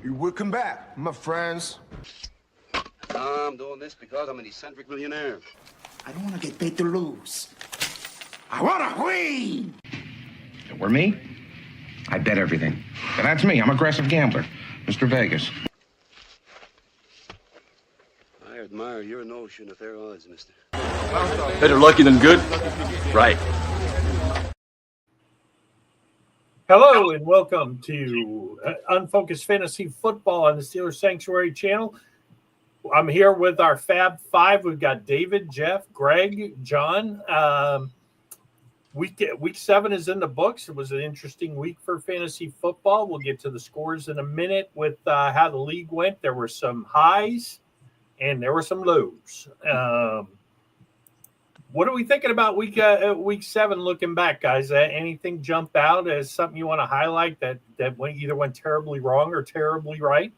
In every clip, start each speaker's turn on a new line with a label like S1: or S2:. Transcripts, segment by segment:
S1: You will come back, my friends.
S2: I'm doing this because I'm an eccentric millionaire.
S3: I don't want to get paid to lose. I want to win!
S4: If it were me, I'd bet everything. But that's me. I'm an aggressive gambler. Mr. Vegas.
S2: I admire your notion of fair odds, mister.
S5: Better lucky than good? Right.
S6: Hello and welcome to Unfocused Fantasy Football on the Steelers Sanctuary channel. I'm here with our Fab Five. We've got David, Jeff, Greg, John. Week 7 is in the books. It was an interesting week for fantasy football. We'll get to the scores in a minute with how the league went. There were some highs and there were some lows. What are we thinking about week 7 looking back, guys? Anything jump out as something you want to highlight that either went terribly wrong or terribly right?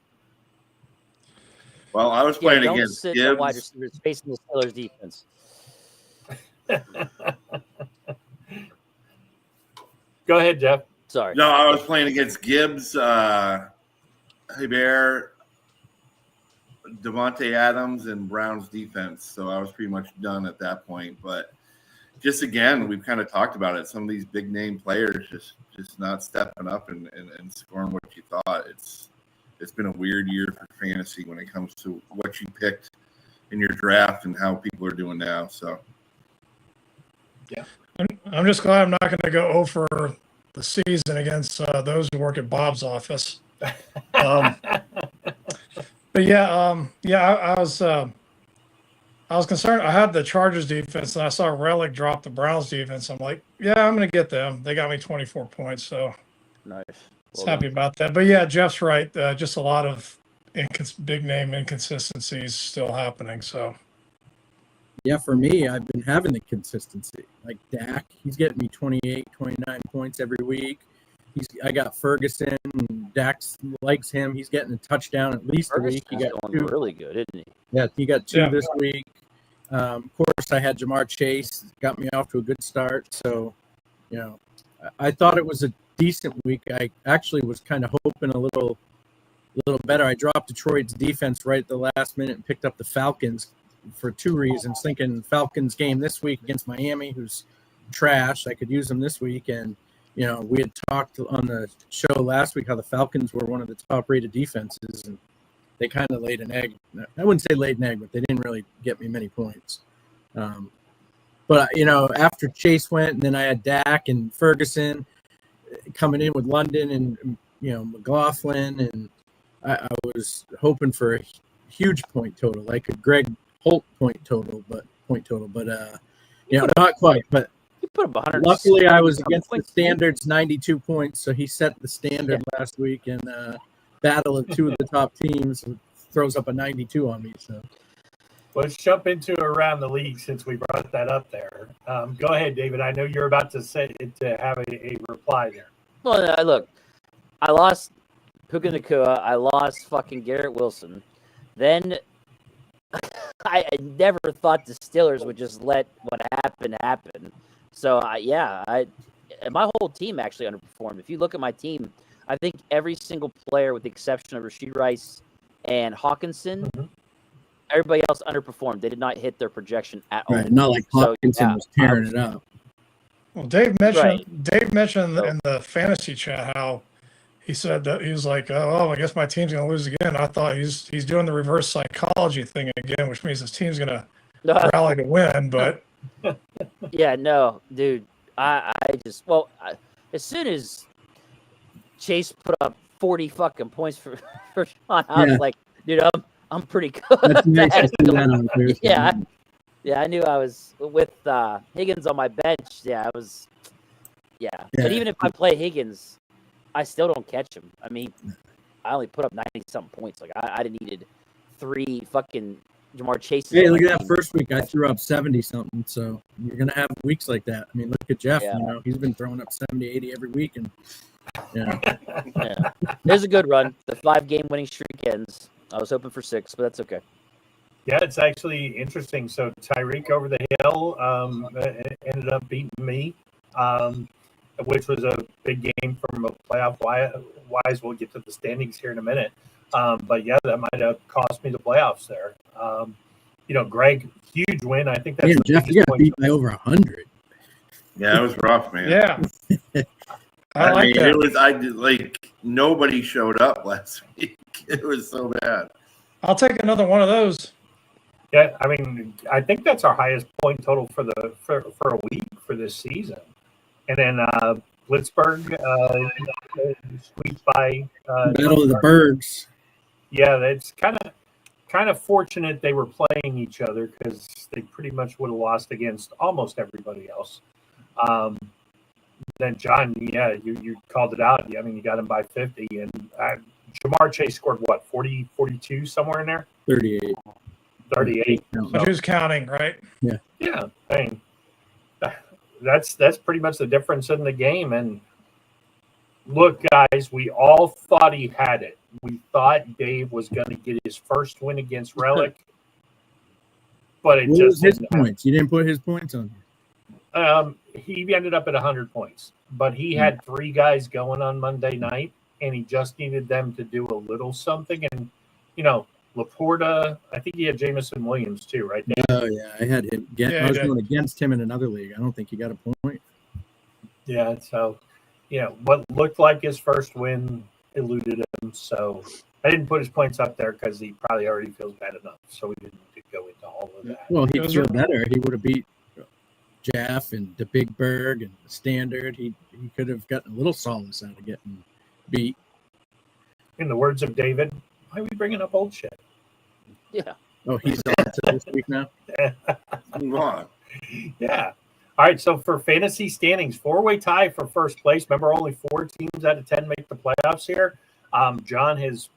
S7: Well, I was playing against
S8: sit
S7: Gibbs.
S8: wide receivers facing the Steelers defense.
S6: Go ahead, Jeff.
S8: Sorry.
S7: No, I was playing against Gibbs, Hebert, Devontae Adams, and Brown's defense. So I was pretty much done at that point. But just again, we've kind of talked about it. Some of these big name players just not stepping up and scoring what you thought. It's been a weird year for fantasy when it comes to what you picked in your draft and how people are doing now. So,
S6: yeah,
S9: I'm just glad I'm not going to go over the season against those who work at Bob's office. But I was concerned. I had the Chargers defense, and I saw Relic drop the Browns defense. I'm like, yeah, I'm going to get them. They got me 24 points, so
S8: Nice.
S9: Well, happy about that. But yeah, Jeff's right. Just a lot of big name inconsistencies still happening. So
S10: yeah, for me, I've been having the consistency. Like Dak, he's getting me 28, 29 points every week. I got Ferguson. Dak likes him. He's getting a touchdown at least a week. He got
S8: two. Really good, isn't he?
S10: Yeah, he got 2 this week. Of course, I had Jamar Chase. Got me off to a good start. So, I thought it was a decent week. I actually was kind of hoping a little better. I dropped Detroit's defense right at the last minute and picked up the Falcons for 2 reasons, thinking Falcons game this week against Miami, who's trash. I could use them this week. And, we had talked on the show last week how the Falcons were one of the top-rated defenses, and they kind of laid an egg. I wouldn't say laid an egg, but they didn't really get me many points. But, after Chase went, and then I had Dak and Ferguson coming in with London and, McLaughlin, and I was hoping for a huge point total, like a Greg Holt point total, but not quite. But
S8: you put up 100.
S10: Luckily, I was against the standards 92 points, so he set the standard last week, and battle of 2 of the top teams throws up a 92 on me. So
S6: let's jump into around the league since we brought that up there. Go ahead, David. I know you're about to have a reply there.
S8: Well, look, I lost Puka Nacua. I lost fucking Garrett Wilson. Then I never thought the Steelers would just let what happened happen. So, my whole team actually underperformed. If you look at my team, I think every single player, with the exception of Rashee Rice and Hawkinson, everybody else underperformed. They did not hit their projection at all.
S10: Right, not like Hawkinson was tearing it up.
S9: Well, Dave mentioned in the fantasy chat how he said that he was like, oh, I guess my team's going to lose again. I thought he's doing the reverse psychology thing again, which means his team's going to rally to win. But
S8: yeah, no, dude, as soon as Chase put up 40 fucking points for Sean, I was like, dude, I'm pretty good.
S10: That's nice to see that on Thursday.
S8: Yeah, I knew I was with Higgins on my bench. Yeah, I was. Yeah, but even if I play Higgins, I still don't catch him. I mean, I only put up 90-something points. Like I needed 3 fucking Jamar Chases.
S10: Hey, look at that first week. I threw up 70-something. So you're gonna have weeks like that. I mean, look at Jeff.
S8: Yeah.
S10: He's been throwing up 70, 80 every week, and
S8: yeah, there's a good run. The 5-game winning streak ends. I was hoping for 6, but that's okay.
S6: Yeah, it's actually interesting. So Tyreek over the hill ended up beating me. which was a big game from a playoff wise. We'll get to the standings here in a minute. But yeah, that might have cost me the playoffs there. Greg, huge win. I think that's
S10: Man, Jeff, you got beat by over 100.
S7: Yeah, it was rough, man.
S9: Yeah. I like
S7: mean,
S9: that.
S7: it was. I did like nobody showed up last week. It was so bad.
S9: I'll take another one of those.
S6: Yeah, I mean, I think that's our highest point total for a week for this season. And then Blitzburg squeezed by
S10: Battle of the Birds.
S6: Yeah, it's kind of fortunate they were playing each other because they pretty much would have lost against almost everybody else. Then John, yeah, you called it out. I mean, you got him by 50, and Jamar Chase scored what, 40, 42, somewhere in there?
S10: 38.
S6: 38.
S9: But who's counting, right?
S10: Yeah.
S6: Yeah, I mean, that's pretty much the difference in the game. And look, guys, we all thought he had it. We thought Dave was going to get his first win against Relic, but it
S10: What
S6: just
S10: was his
S6: didn't
S10: points? You didn't put his points on.
S6: he ended up at 100 points, but he had 3 guys going on Monday night, and he just needed them to do a little something. And, Laporta, I think he had Jamison Williams too, right?
S10: Oh, yeah. I had him. I was going against him in another league. I don't think he got a point.
S6: Yeah, so, what looked like his first win eluded him. So I didn't put his points up there because he probably already feels bad enough. So we didn't need to go into all of that.
S10: Well, he'd feel better. He would have beat Jeff and the Big Berg and the Standard. He could have gotten a little solace out of getting beat.
S6: In the words of David, why are we bringing up old shit?
S8: Yeah.
S10: Oh, he's on to this week now?
S7: Move on.
S6: Yeah. All right, so for fantasy standings, 4-way tie for first place. Remember, only 4 teams out of 10 make the playoffs here. John has,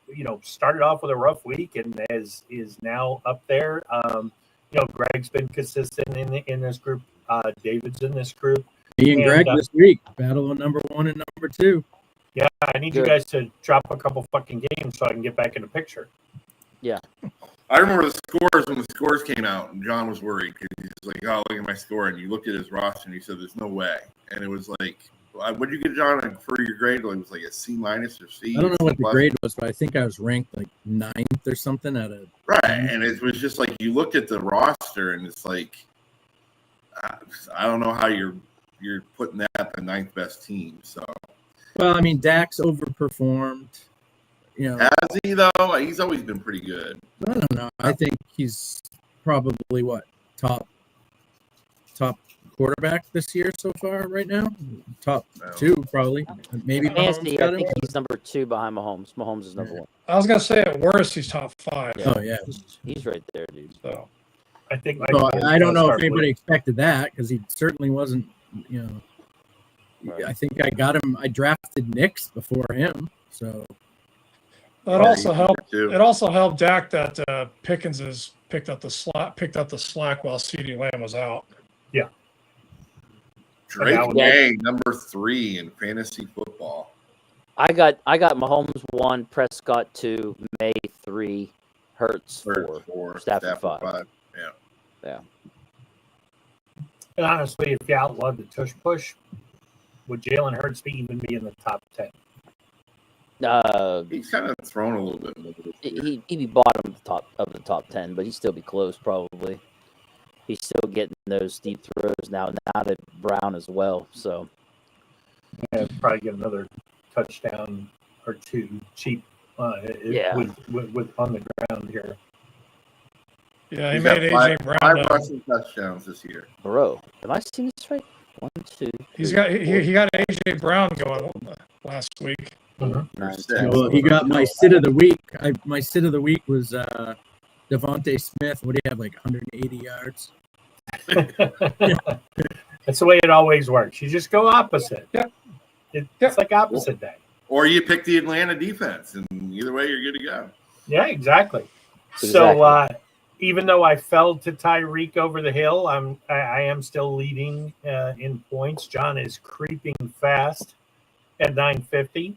S6: started off with a rough week and is now up there. Greg's been consistent in this group. David's in this group.
S10: Me and Greg this week, battle on number 1 and number 2.
S6: Yeah, I need you guys to drop a couple fucking games so I can get back in the picture.
S8: Yeah.
S7: I remember the scores when the scores came out, and John was worried because he was like, "Oh, look at my score," and you looked at his roster and he said, "There's no way," and it was like, "What did you get, John, for your grade?" It was like a C- or C.
S10: I don't know what the grade was, but I think I was ranked like 9th or something out of
S7: right, and it was just like you looked at the roster and it's like, I don't know how you're putting that the 9th best team. So,
S10: well, I mean, Dak's overperformed.
S7: Has he though? He's always been pretty good.
S10: I don't know. I think he's probably top quarterback this year so far right now. Top 2 probably. Maybe
S8: Fantasy,
S10: Mahomes
S8: I
S10: got
S8: think
S10: him.
S8: he's number 2 behind Mahomes. Mahomes is number 1.
S9: I was gonna say at worst he's top 5.
S8: Yeah.
S10: Oh yeah.
S8: He's right there, dude.
S9: So
S6: I think
S10: So I don't know if anybody expected that because he certainly wasn't.
S8: Right.
S10: I think I got him. I drafted Knicks before him, so
S9: that also helped.
S7: Too.
S9: It also helped Dak that Pickens has picked up the slack while CeeDee Lamb was out.
S6: Yeah.
S7: Drake May, number 3 in fantasy football.
S8: I got Mahomes 1, Prescott 2, May 3, Hurts 4, Stafford 5.
S7: Yeah.
S6: And honestly, if you outlawed the tush push, would Jalen Hurts even be in the top 10?
S7: He's kind of thrown a little bit.
S8: He'd be bottom of the top 10, but he'd still be close probably. He's still getting those deep throws now to Brown as well. So
S6: yeah, probably get another touchdown or 2 cheap. With on the ground here.
S9: Yeah, he made AJ Brown
S7: 5 rushing touchdowns this year.
S8: Bro, am I seeing this right? 1, 2.
S9: He got AJ Brown going last week.
S8: Nice.
S10: well, he got my sit of the week. My sit of the week was Devontae Smith. What do you have, like 180 yards?
S6: That's the way it always works. You just go opposite.
S9: Yep.
S6: It's like opposite day.
S7: Or you pick the Atlanta defense, and either way, you're good to go.
S6: Yeah, exactly. So even though I fell to Tyreek over the hill, I am still leading in points. John is creeping fast at 950.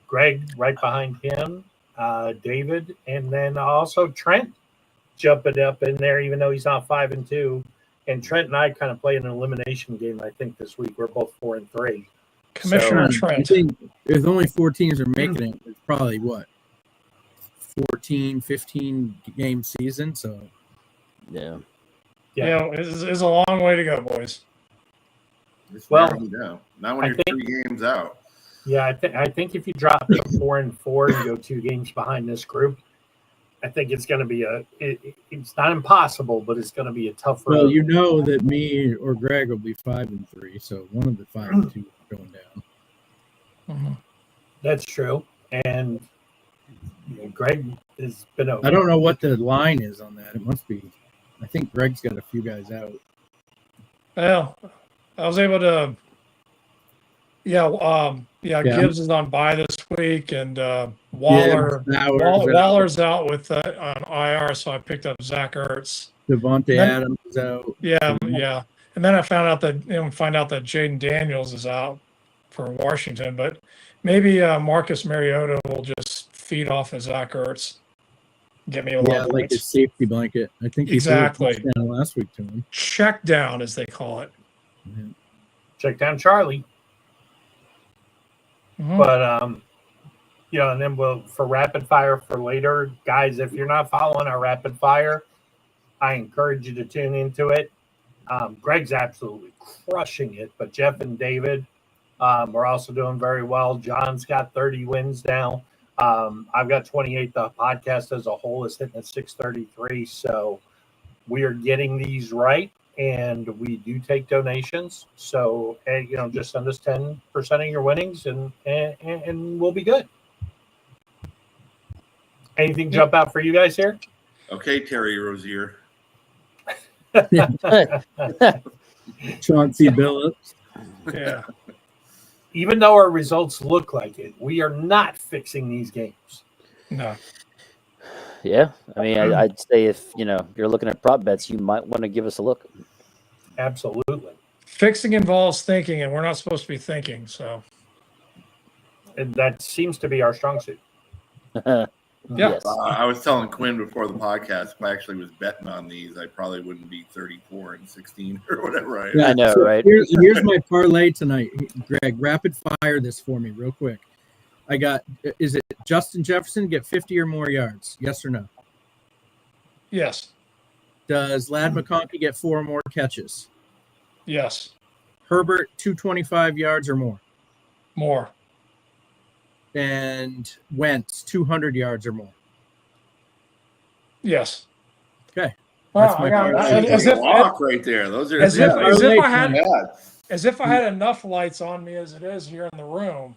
S6: Greg right behind him, David, and then also Trent jumping up in there, even though he's not 5-2. And Trent and I kind of play an elimination game, I think, this week. We're both 4-3.
S9: Commissioner
S10: I
S9: Trent.
S10: think if only 4 teams are making it, it's probably what, 14, 15 game season. So
S8: Yeah.
S9: Yeah, it's a long way to go, boys.
S7: It's
S6: Well,
S7: narrowing down. Not when
S6: I
S7: you're
S6: think-
S7: 3 games out.
S6: Yeah, I think if you drop to 4-4 and go 2 games behind this group, I think it's going to be it's not impossible, but it's going to be a tough road.
S10: well, you know that me or Greg will be 5-3, so one of the 5 and 2 is going down.
S9: Mm-hmm.
S6: That's true. And Greg has been
S10: I don't know what the line is on that. It must be. I think Greg's got a few guys out.
S9: Well, I was able to. Yeah, Gibbs is on bye this week, and Waller's out with on IR, so I picked up Zach Ertz.
S10: Devontae Adams is out.
S9: Yeah, and then I found out that Jaden Daniels is out for Washington, but maybe Marcus Mariota will just feed off of Zach Ertz, get me a lot of
S10: like a
S9: points.
S10: safety blanket. I think he
S9: Exactly.
S10: threw a touchdown last week to him.
S9: Check down, as they call it.
S6: check down Charlie.
S9: Mhm.
S6: But and then for rapid fire for later, guys, if you're not following our rapid fire, I encourage you to tune into it. Greg's absolutely crushing it, but Jeff and David are also doing very well. John's got 30 wins now. I've got 28. The podcast as a whole is hitting at 633. So we are getting these right, and we do take donations. So just send us 10% of your winnings, and we'll be good. Anything jump out for you guys here?
S7: Okay, Terry Rozier.
S10: Chauncey Billups.
S9: Yeah.
S6: Even though our results look like it, we are not fixing these games.
S9: No.
S8: Yeah, I mean, I'd say if you're looking at prop bets, you might want to give us a look.
S6: Absolutely.
S9: Fixing involves thinking, and we're not supposed to be thinking. So.
S6: And that seems to be our strong suit.
S9: Yeah.
S8: Yes.
S7: I was telling Quinn before the podcast, if I actually was betting on these, I probably wouldn't be 34-16 or whatever.
S8: I know, right?
S10: Here's my parlay tonight, Greg. Rapid fire this for me real quick. I got, is it Justin Jefferson get 50 or more yards? Yes or no?
S9: Yes.
S10: Does Lad McConkey get 4 or more catches?
S9: Yes.
S10: Herbert 225 yards or more?
S9: More.
S10: And Wentz 200 yards or more?
S9: Yes.
S10: Okay.
S9: Wow,
S10: my
S7: That's a walk right there. Those are
S9: as if I had
S7: bad.
S9: as if I had enough lights on me as it is here in the room.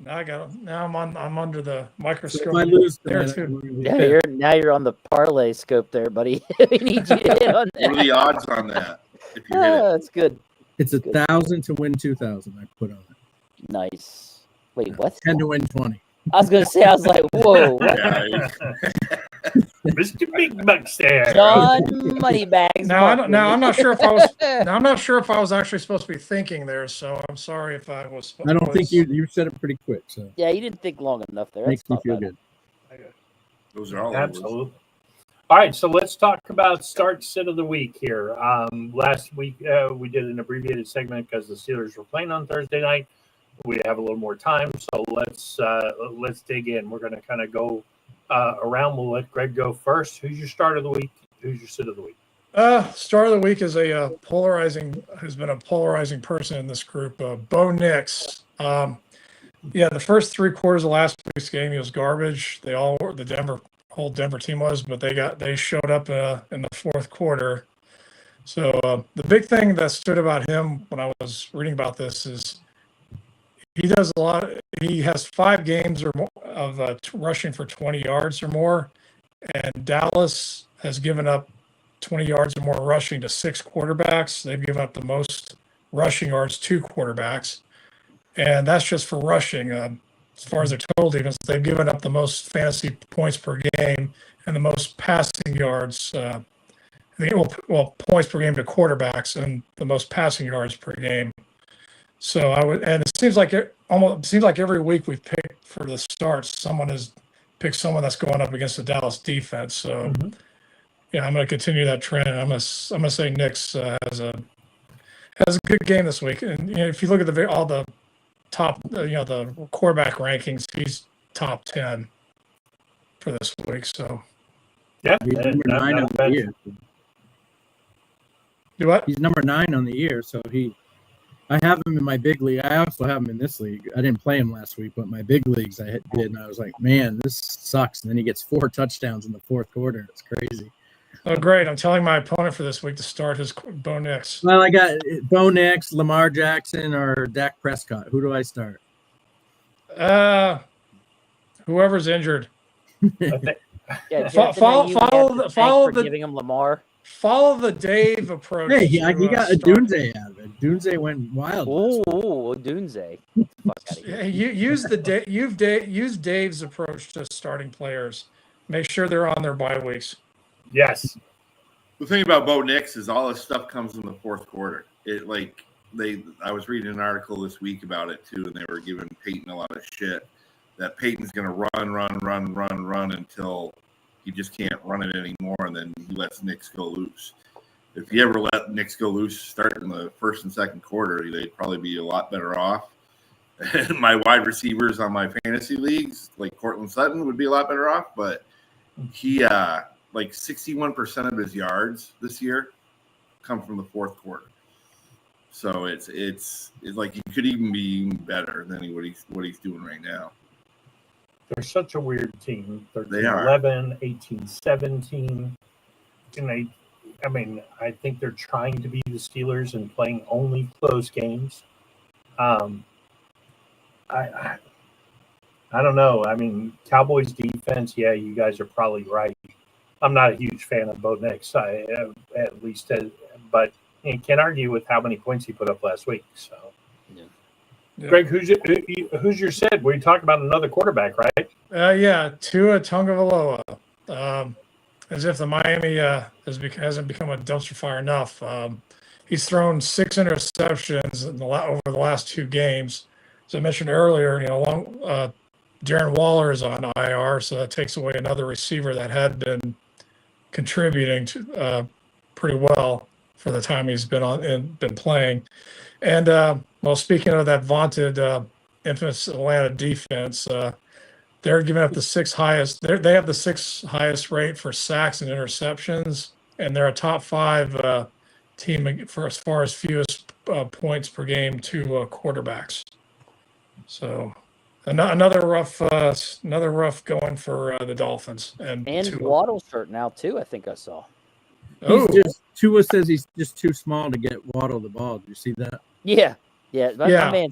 S9: Now I'm under the microscope.
S10: So if I lose
S9: there
S10: tonight,
S9: too.
S8: Yeah, you're on the parlay scope there, buddy. We need you to hit on that.
S7: What are the odds on that? If you hit it?
S8: That's good.
S10: it's 1,000 to win 2,000. I put on it.
S8: Nice. Wait, what?
S10: 10 to win 20.
S8: I was gonna say, I was like, whoa, what?
S7: Yeah,
S6: Mr. Big Bucks there.
S8: John Moneybags.
S9: Now I'm not sure if I was. Now I'm not sure if I was actually supposed to be thinking there. So I'm sorry if I was.
S10: I don't think you said it pretty quick, so
S8: Yeah, you didn't think long enough there.
S10: makes
S8: That's
S10: me
S8: not
S10: feel
S8: bad.
S10: good.
S7: those are all
S6: Absolutely. All right, so let's talk about start sit of the week here. Last week we did an abbreviated segment because the Steelers were playing on Thursday night. We have a little more time, so let's dig in. We're going to kind of go around. We'll let Greg go first. Who's your start of the week? Who's your sit of the week?
S9: Start of the week is has been a polarizing person in this group. Bo Nix. The first 3 quarters of last week's game, he was garbage. They all were, the whole Denver team was, but they showed up in the fourth quarter. So the big thing that stood about him when I was reading about this is he does a lot. He has 5 games or more of rushing for 20 yards or more, and Dallas has given up 20 yards or more rushing to 6 quarterbacks. They've given up the most rushing yards to quarterbacks, and that's just for rushing. As far as their total defense, they've given up the most fantasy points per game and the most passing yards. Points per game to quarterbacks and the most passing yards per game. So and it seems like every week we've picked for the starts, someone has picked someone that's going up against the Dallas defense. So I'm going to continue that trend. I'm going to say Knicks has a good game this week. And if you look at all the top, the quarterback rankings, he's top 10 for this week. So
S6: Yeah,
S10: He's number 9 on the year.
S9: Do what?
S10: He's number 9 on the year, so I have him in my big league. I also have him in this league. I didn't play him last week, but my big leagues I did, and I was like, man, this sucks. And then he gets 4 touchdowns in the fourth quarter. It's crazy.
S9: Oh, great. I'm telling my opponent for this week to start his Bo Nix.
S10: Well, I got Bo Nix, Lamar Jackson, or Dak Prescott. Who do I start?
S9: Whoever's injured.
S8: Yeah,
S9: follow the
S8: giving him Lamar.
S9: Follow the Dave approach.
S10: Hey, he got Odunze out of it. Odunze went wild.
S8: Ooh, Odunze.
S9: Use Dave's approach to starting players. Make sure they're on their bye weeks.
S6: Yes.
S7: The thing about Bo Nix is all this stuff comes in the fourth quarter. I was reading an article this week about it too, and they were giving Peyton a lot of shit that Peyton's going to run until he just can't run it anymore, and then he lets Nix go loose. If he ever let Nix go loose, start in the first and second quarter, they'd probably be a lot better off. And my wide receivers on my fantasy leagues, like Cortland Sutton, would be a lot better off. But he, like 61% of his yards this year come from the fourth quarter. So it's like he could even be better than what he's doing right now.
S6: They're such a weird team.
S7: They are.
S6: 11, 18, 17. And I think they're trying to be the Steelers and playing only close games. I don't know. I mean, Cowboys defense, yeah, you guys are probably right. I'm not a huge fan of Bo Nix, but you can't argue with how many points he put up last week. So, yeah. Greg, who's your Sid? We talked about another quarterback, right?
S9: Tua Tagovailoa. As if the Miami hasn't become a dumpster fire enough. He's thrown 6 interceptions over the last 2 games. As I mentioned earlier, Darren Waller is on IR, so that takes away another receiver that had been contributing to pretty well for the time he's been playing. And speaking of that vaunted infamous Atlanta defense, they're giving up the 6th highest. They have the 6th highest rate for sacks and interceptions, and they're a top 5 team for as far as fewest points per game to quarterbacks. So another rough going for the Dolphins. And
S8: Waddle's hurt now too. I think I saw.
S10: Tua says he's just too small to get Waddle the ball. Did you see that?
S8: Yeah. I mean,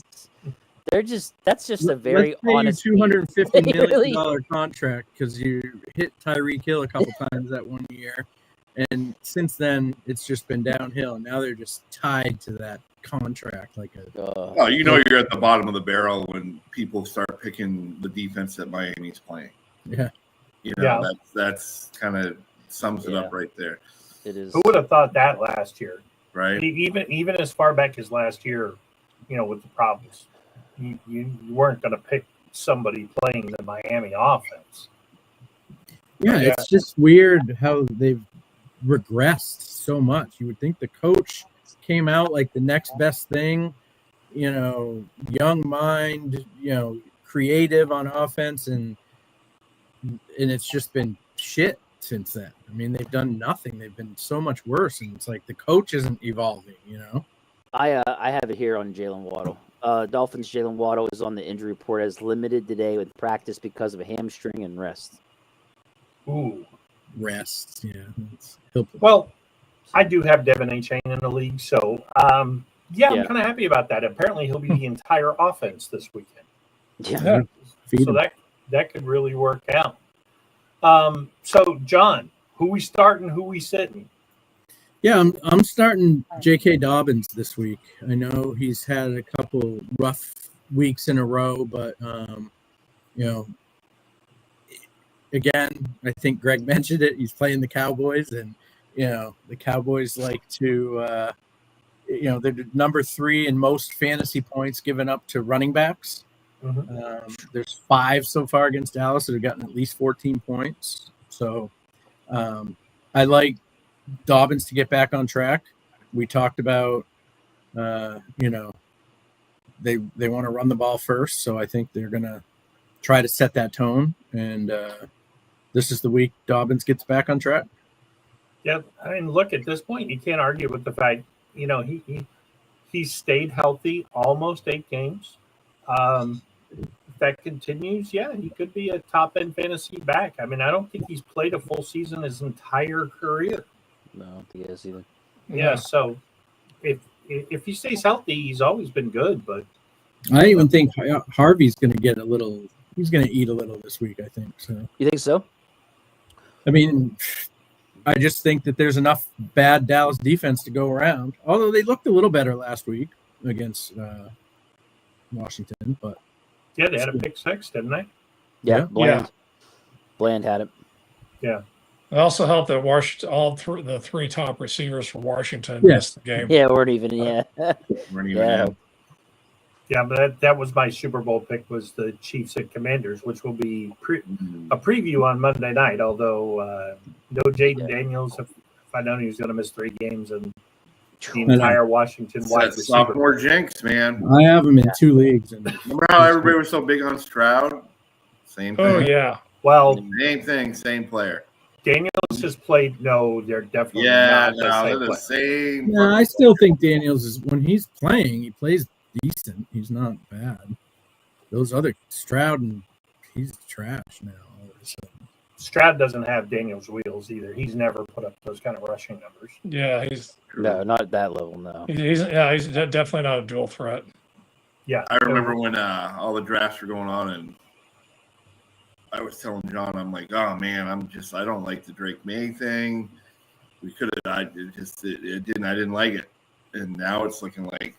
S8: that's just a very honest.
S10: $250 million contract because you hit Tyreek Hill a couple times that one year, and since then it's just been downhill. Now they're just tied to that contract like a.
S7: You're at the bottom of the barrel when people start picking the defense that Miami's playing.
S10: Yeah,
S7: that's kind of sums it up right there.
S8: It is.
S6: Who would have thought that last year?
S7: Right.
S6: Even as far back as last year, with the problems, you weren't going to pick somebody playing the Miami offense.
S10: Yeah, it's just weird how they've regressed so much. You would think the coach came out like the next best thing, young mind, creative on offense, and it's just been shit since then. I mean, they've done nothing. They've been so much worse, and it's like the coach isn't evolving,
S8: I have it here on Jalen Waddle. Dolphins Jalen Waddle is on the injury report as limited today with practice because of a hamstring and rest.
S6: Ooh.
S10: Rest, yeah.
S6: Well, I do have Devin A. Chain in the league, so I'm kind of happy about that. Apparently, he'll be the entire offense this weekend.
S8: Yeah.
S6: So that could really work out. So, John, who we starting, who we sitting?
S10: Yeah, I'm starting J.K. Dobbins this week. I know he's had a couple rough weeks in a row, but again, I think Greg mentioned it. He's playing the Cowboys, and the Cowboys like to, they're number 3 in most fantasy points given up to running backs. Mm-hmm. There's 5 so far against Dallas that have gotten at least 14 points. So I like Dobbins to get back on track. We talked about, you know, they want to run the ball first, so I think they're going to try to set that tone. And this is the week Dobbins gets back on track.
S6: Yep. I mean, look, at this point, you can't argue with the fact, you know, he stayed healthy almost 8 games. If that continues, yeah, he could be a top-end fantasy back. I mean, I don't think he's played a full season his entire career.
S8: No, I don't think he has either.
S6: Yeah, so if he stays healthy, he's always been good. But
S10: I even think Harvey's going to get a little. He's going to eat a little this week, I think. So
S8: You think so?
S10: I mean, I just think that there's enough bad Dallas defense to go around. Although they looked a little better last week against Washington, but
S6: yeah, they had a pick 6, didn't they?
S8: Yeah, Bland had it.
S6: Yeah.
S9: It also helped that Washington, the 3 top receivers for Washington
S10: Yeah.
S9: missed the game.
S8: Yeah, weren't even. Yeah,
S7: Weren't even
S8: yeah.
S7: in.
S6: Yeah, but that was my Super Bowl pick, was the Chiefs at Commanders, which will be a preview on Monday night. Although no Jaden Daniels, if I know he was going to miss 3 games, and the entire Washington wide
S7: That's
S6: receiver.
S7: sophomore jinx, man.
S10: I have him in 2 leagues. And
S7: Remember how everybody was so big on Stroud? Same thing.
S9: Oh yeah.
S6: Well,
S7: Same thing, same player.
S6: Daniels has played. No, they're definitely
S7: Yeah,
S6: not
S7: no,
S6: the
S7: they're the
S6: same.
S7: same.
S10: Yeah, I still think Daniels is when he's playing, he plays decent. He's not bad. Those other Stroud and he's trash now. All of a sudden.
S6: Stroud doesn't have Daniels' wheels either. He's never put up those kind of rushing numbers.
S9: Yeah, he's
S8: No, not at that level. No.
S9: he's definitely not a dual threat.
S6: Yeah,
S7: I remember when all the drafts were going on, and I was telling John, I'm like, oh man, I don't like the Drake May thing. We could have, it didn't like it, and now it's looking like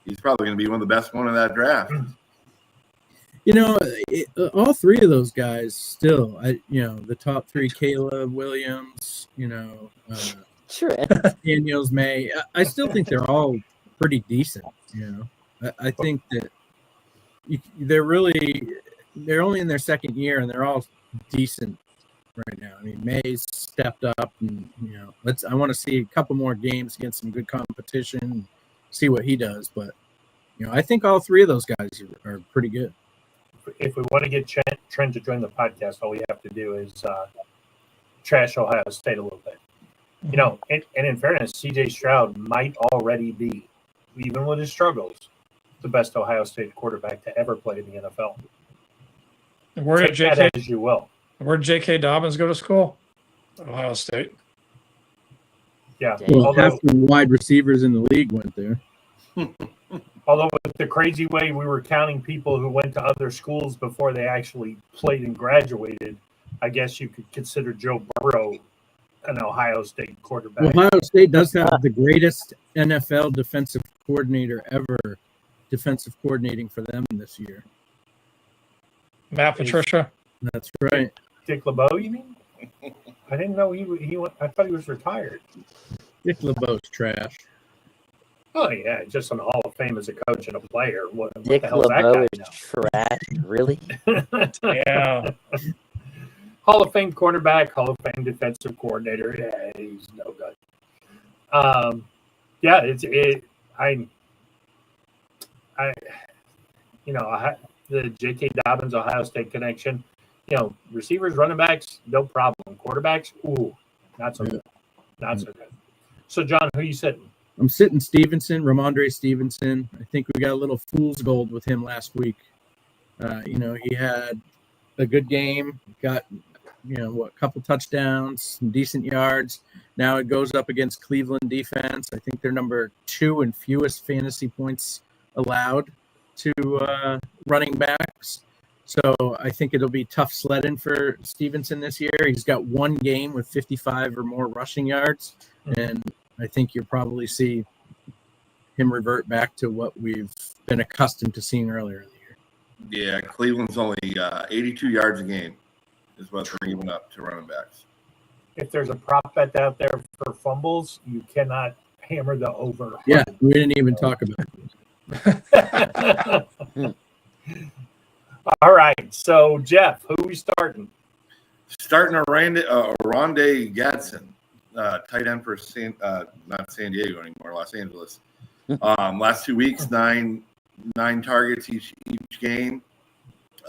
S7: he's probably going to be one of the best one in that draft.
S10: You know, all 3 of those guys still, the top 3, Caleb Williams,
S8: Sure.
S10: Daniels, May. I still think they're all pretty decent. I think that they're only in their second year, and they're all decent right now. I mean, May's stepped up, and I want to see a couple more games against some good competition, and see what he does. But I think all 3 of those guys are pretty good.
S6: If we want to get Trent to join the podcast, all we have to do is trash Ohio State a little bit. And in fairness, C.J. Stroud might already be, even with his struggles, the best Ohio State quarterback to ever play in the NFL.
S9: Where did
S6: Take that as you will.
S9: Where did J.K. Dobbins go to school? Ohio State.
S6: Yeah.
S10: Well, half the wide receivers in the league went there.
S6: Although with the crazy way we were counting people who went to other schools before they actually played and graduated, I guess you could consider Joe Burrow an Ohio State quarterback.
S10: Ohio State does have the greatest NFL defensive coordinator ever, defensive coordinating for them this year.
S9: Matt Patricia.
S10: That's right.
S6: Dick LeBeau, you mean? I didn't know he went. I thought he was retired.
S10: Dick LeBeau's trash.
S6: Oh yeah, just on the Hall of Fame as a coach and a player. What
S8: Dick
S6: the hell is that
S8: LeBeau
S6: guy
S8: is trash. Really?
S9: Yeah.
S6: Hall of Fame cornerback, Hall of Fame defensive coordinator. Yeah, he's no good. The J.K. Dobbins Ohio State connection. Receivers, running backs, no problem. Quarterbacks, ooh, not so good. Not so good. So, John, who you sitting?
S10: I'm sitting Stevenson, Ramondre Stevenson. I think we got a little fool's gold with him last week. He had a good game, got a couple touchdowns, some decent yards. Now it goes up against Cleveland defense. I think they're number 2 in fewest fantasy points allowed to running backs. So I think it'll be tough sledding for Stevenson this year. He's got 1 game with 55 or more rushing yards, and I think you'll probably see him revert back to what we've been accustomed to seeing earlier in the year.
S7: Yeah, Cleveland's only 82 yards a game is what they're giving up to running backs.
S6: If there's a prop bet out there for fumbles, you cannot hammer the over.
S10: Yeah, we didn't even talk about it.
S6: All right, so Jeff, who are we starting?
S7: Starting Rondé Gadsden, tight end for not San Diego anymore, Los Angeles. Last 2 weeks, nine targets each game.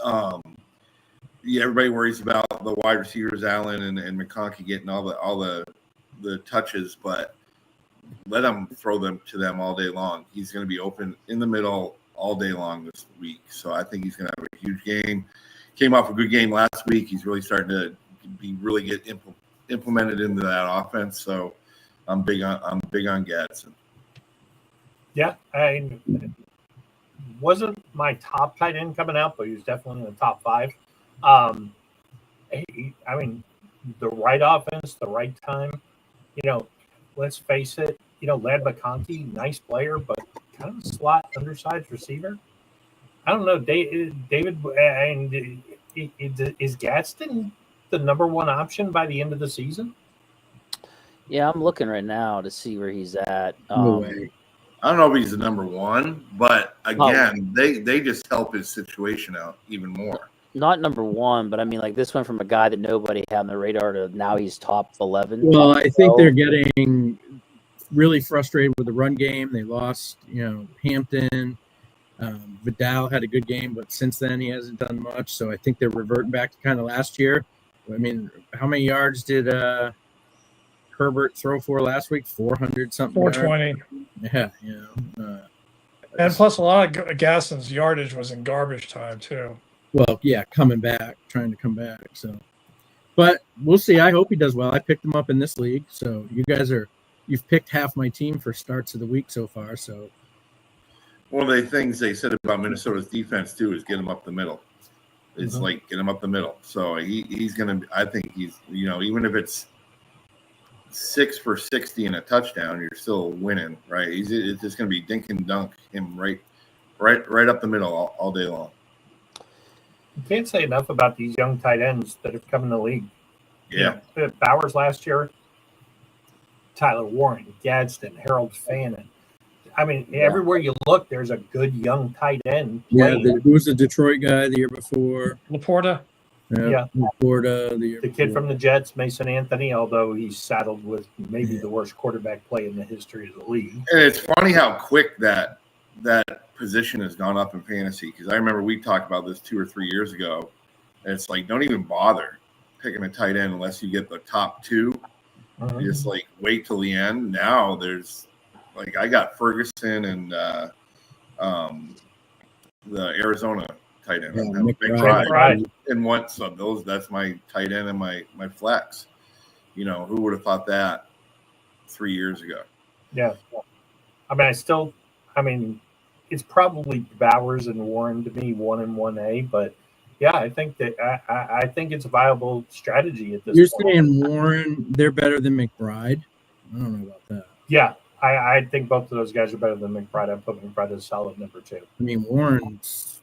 S7: Everybody worries about the wide receivers, Allen and McConkey getting all the touches, but let him throw them to them all day long. He's going to be open in the middle all day long this week, so I think he's going to have a huge game. Came off a good game last week. He's really starting to get implemented into that offense. So I'm big on Gadsden.
S6: Yeah, I wasn't my top tight end coming out, but he was definitely in the top 5. I mean, the right offense, the right time. Let's face it. Lad McConkey, nice player, but kind of a slot undersized receiver. I don't know, David. And is Gadsden the number 1 option by the end of the season?
S8: Yeah, I'm looking right now to see where he's at.
S7: No way. I don't know if he's the number 1, but again, they just help his situation out even more.
S8: Not number 1, but I mean, like, this went from a guy that nobody had on the radar to now he's top 11.
S10: Well, I think they're getting really frustrated with the run game. They lost, Hampton. Vidal had a good game, but since then he hasn't done much. So I think they're reverting back to kind of last year. I mean, how many yards did Herbert throw for last week? 400 something.
S9: 420.
S10: Yeah,
S9: and plus a lot of Gadsden's yardage was in garbage time too.
S10: Well, yeah, trying to come back. So, but we'll see. I hope he does well. I picked him up in this league, so you've picked half my team for starts of the week so far. So,
S7: one of the things they said about Minnesota's defense too is get him up the middle. It's like get him up the middle. So he's gonna. I think he's even if it's 6 for 60 and a touchdown, you're still winning, right? It's just gonna be dink and dunk him right up the middle all day long.
S6: You can't say enough about these young tight ends that have come in the league.
S7: Yeah.
S6: Bowers last year, Tyler Warren, Gadsden, Harold Fannin. I mean, everywhere you look, there's a good young tight end playing.
S10: Yeah, there was a Detroit guy the year before.
S9: Laporta.
S10: Yeah. Laporta
S6: the kid from the Jets, Mason Anthony, although he's saddled with maybe the worst quarterback play in the history of the league.
S7: And it's funny how quick that position has gone up in fantasy, because I remember we talked about this 2 or 3 years ago. And it's like, don't even bother picking a tight end unless you get the top 2. You just wait till the end. Now there's I got Ferguson and the Arizona tight end.
S6: McBride.
S7: And once of those, that's my tight end and my flex. Who would have thought that 3 years ago?
S6: Yeah. I mean, it's probably Bowers and Warren to me, 1 and 1A, but yeah, I think that I think it's a viable strategy at this
S10: You're
S6: point.
S10: saying Warren, they're better than McBride? I don't know about that.
S6: Yeah, I think both of those guys are better than McBride. I put McBride as solid number 2.
S10: I mean, Warren's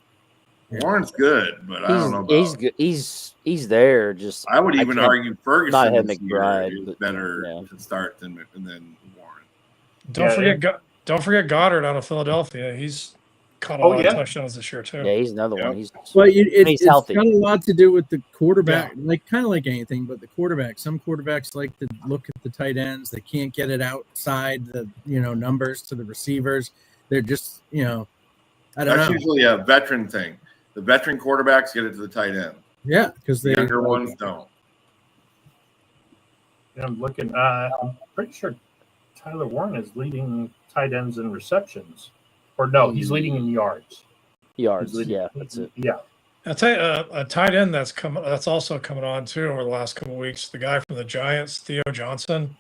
S7: good, but I don't know about.
S8: He's good. He's there. Just
S7: I would even argue Ferguson
S8: not have
S7: is
S8: McBride,
S7: better to start than Warren.
S9: Don't forget Goddard out of Philadelphia. He's caught a lot of touchdowns this year too.
S8: Yeah, he's another one. He's
S10: it's
S8: healthy.
S10: got a lot to do with the quarterback, kind of like anything, but the quarterback. Some quarterbacks like to look at the tight ends. They can't get it outside the numbers to the receivers. They're just I don't know.
S7: That's usually a veteran thing. The veteran quarterbacks get it to the tight end.
S10: Yeah, because
S7: the younger ones don't.
S6: I'm looking. I'm pretty sure Tyler Warren is leading tight ends in receptions. Or no, he's leading in yards.
S8: That's it.
S6: Yeah.
S9: I'll tell you, a tight end that's also coming on too over the last couple of weeks. The guy from the Giants, Theo Johnson.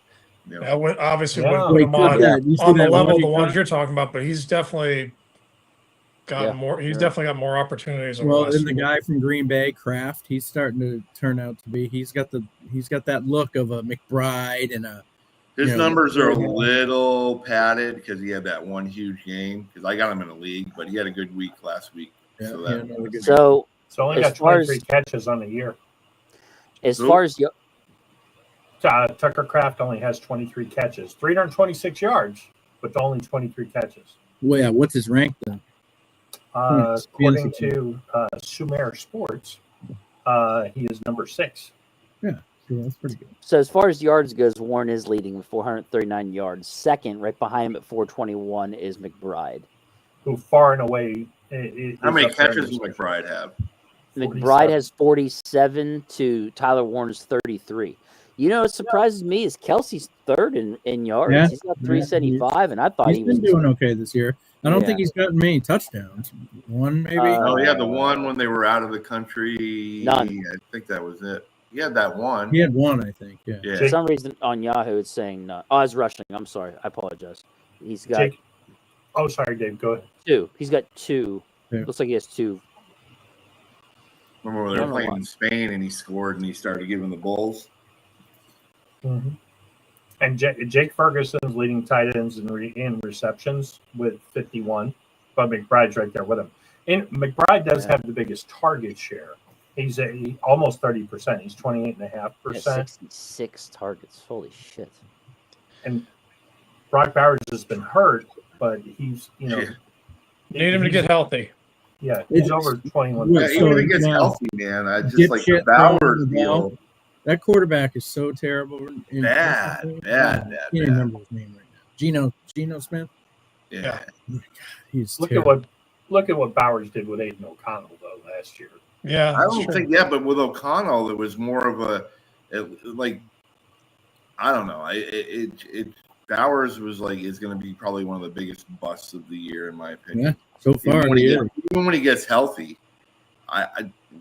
S9: That obviously wouldn't put him on the level of the ones you're talking about, but he's definitely got more. He's definitely got more opportunities.
S10: Well, and the guy from Green Bay, Kraft, he's starting to turn out to be. He's got that look of a McBride and a.
S7: His numbers are a little padded because he had that one huge game. Because I got him in a league, but he had a good week last week.
S8: So
S6: only got 23 catches on the year.
S8: As far as
S6: Tucker Kraft only has 23 catches, 326 yards, but only 23 catches.
S10: Well, yeah, what's his rank then?
S6: According to Sumer Sports, he is number 6.
S10: Yeah, so that's pretty good.
S8: So as far as yards goes, Warren is leading with 439 yards. Second, right behind him at 421, is McBride.
S6: Who far and away is
S7: How many
S6: up there
S7: catches
S6: in
S7: does McBride have?
S8: McBride has 47 to Tyler Warner's 33. You know, what surprises me is Kelsey's third in yards.
S10: Yeah,
S8: He's got 375, and I thought
S10: he's
S8: he was
S10: been doing okay this year. I don't
S8: Yeah.
S10: think he's gotten many touchdowns. One maybe.
S7: Oh, yeah, the one when they were out of the country.
S8: None.
S7: I think that was it. He had that one.
S10: He had one, I think. Yeah.
S8: For some reason on Yahoo it's saying none. Oh, it's rushing. I'm sorry. I apologize. He's got
S6: Jake. Oh, sorry, Dave. Go ahead.
S8: 2. He's got 2.
S10: Yeah.
S8: Looks like he has 2.
S7: Remember when they were playing in Spain and he scored and he started giving the Bulls?
S6: Mm-hmm. And Jake Ferguson's leading tight ends in receptions with 51, but McBride's right there with him. And McBride does have the biggest target share. He's almost 30%. He's 28.5%.
S8: 66 targets. Holy shit.
S6: And Brock Bowers has been hurt, but he's,
S9: Need him to get healthy.
S6: Yeah, he's over 21.
S7: Yeah, even if he gets healthy, man. I just like the Bowers deal.
S10: That quarterback is so terrible.
S7: Bad.
S10: Can't remember his name right now. Geno Smith.
S7: Yeah.
S10: He's
S6: look
S10: terrible.
S6: at what Bowers did with Aiden O'Connell though last year.
S9: Yeah,
S7: I don't think. Yeah, but with O'Connell, it was more of a I don't know. Bowers was is going to be probably one of the biggest busts of the year in my opinion.
S10: Yeah, so far,
S7: even when he gets healthy,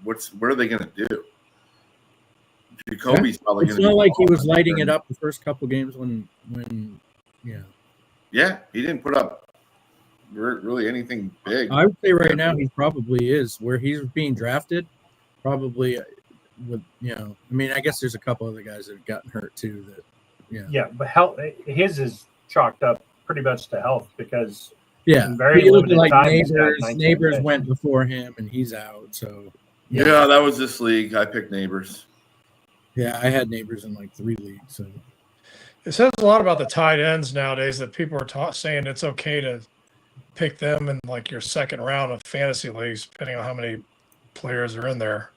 S7: what are they going to do? Jacoby's probably going to.
S10: It's not like he was lighting it up the first couple games when
S7: Yeah, he didn't put up really anything big.
S10: I would say right now he probably is where he's being drafted. Probably with I mean, I guess there's a couple other guys that have gotten hurt too.
S6: Yeah, but his is chalked up pretty much to health because
S10: in
S6: very
S10: he looked
S6: limited
S10: like
S6: time.
S10: neighbors went before him and he's out. So
S7: yeah, that was this league. I picked Neighbors.
S10: Yeah, I had Neighbors in 3 leagues. So
S9: it says a lot about the tight ends nowadays that people are saying it's okay to pick them in your second round of fantasy leagues, depending on how many players are in there.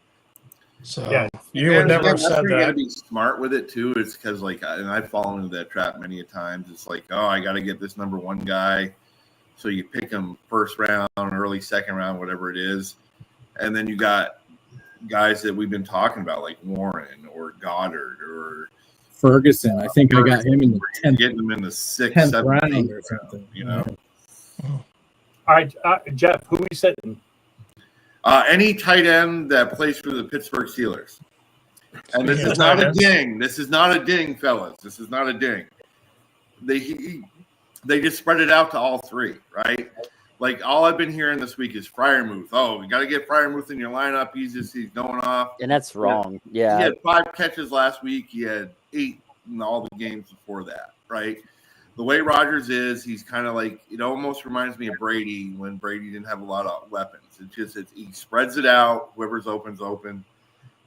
S9: So you would never have said
S7: You
S9: that.
S7: got to be smart with it too. It's because and I've fallen into that trap many a times. It's I got to get this number one guy, so you pick him first round, early second round, whatever it is, and then you got guys that we've been talking about like Warren or Goddard or
S10: Ferguson. I think I got him in the 10th.
S7: Getting them in the 6th,
S10: 10th
S7: 7th,
S10: round
S7: 8th
S10: or something.
S6: All right, Jeff, who we sitting?
S7: Any tight end that plays for the Pittsburgh Steelers. And this is not a ding. This is not a ding, fellas. This is not a ding. They just spread it out to all 3, right? All I've been hearing this week is Freiermuth. Oh, we got to get Freiermuth in your lineup. He's going off.
S8: And that's wrong. Yeah.
S7: He had 5 catches last week. He had 8 in all the games before that, right? The way Rodgers is, he's kind of it almost reminds me of Brady when Brady didn't have a lot of weapons. He spreads it out. Whoever's open.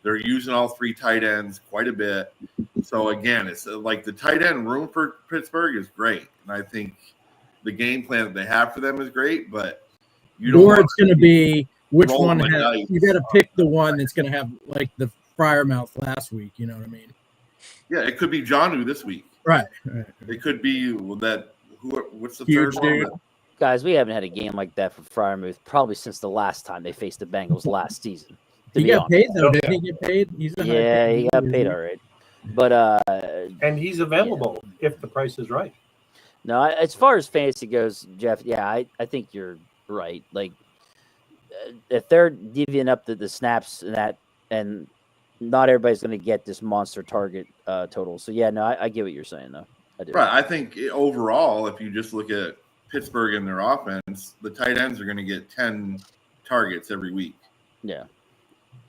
S7: They're using all 3 tight ends quite a bit. So, again, it's the tight end room for Pittsburgh is great. And I think the game plan that they have for them is great, but
S10: or it's going to be which one you got to pick the one that's going to have the Freiermuth last week. You know what I mean?
S7: Yeah, it could be Jonnu this week.
S10: Right.
S7: It could be that. What's the
S10: Huge
S7: third
S10: dude.
S7: one?
S8: Guys, we haven't had a game like that for Freiermuth probably since the last time they faced the Bengals last season.
S10: He got paid though. Did he get paid?
S8: He got paid all right. But
S6: and he's available if the price is right.
S8: No, as far as fantasy goes, Jeff, I think you're right. If they're divvying up the snaps and not everybody's going to get this monster target total. So I get what you're saying though. I do.
S7: Right. I think overall, if you just look at Pittsburgh and their offense, the tight ends are going to get 10 targets every week.
S8: Yeah.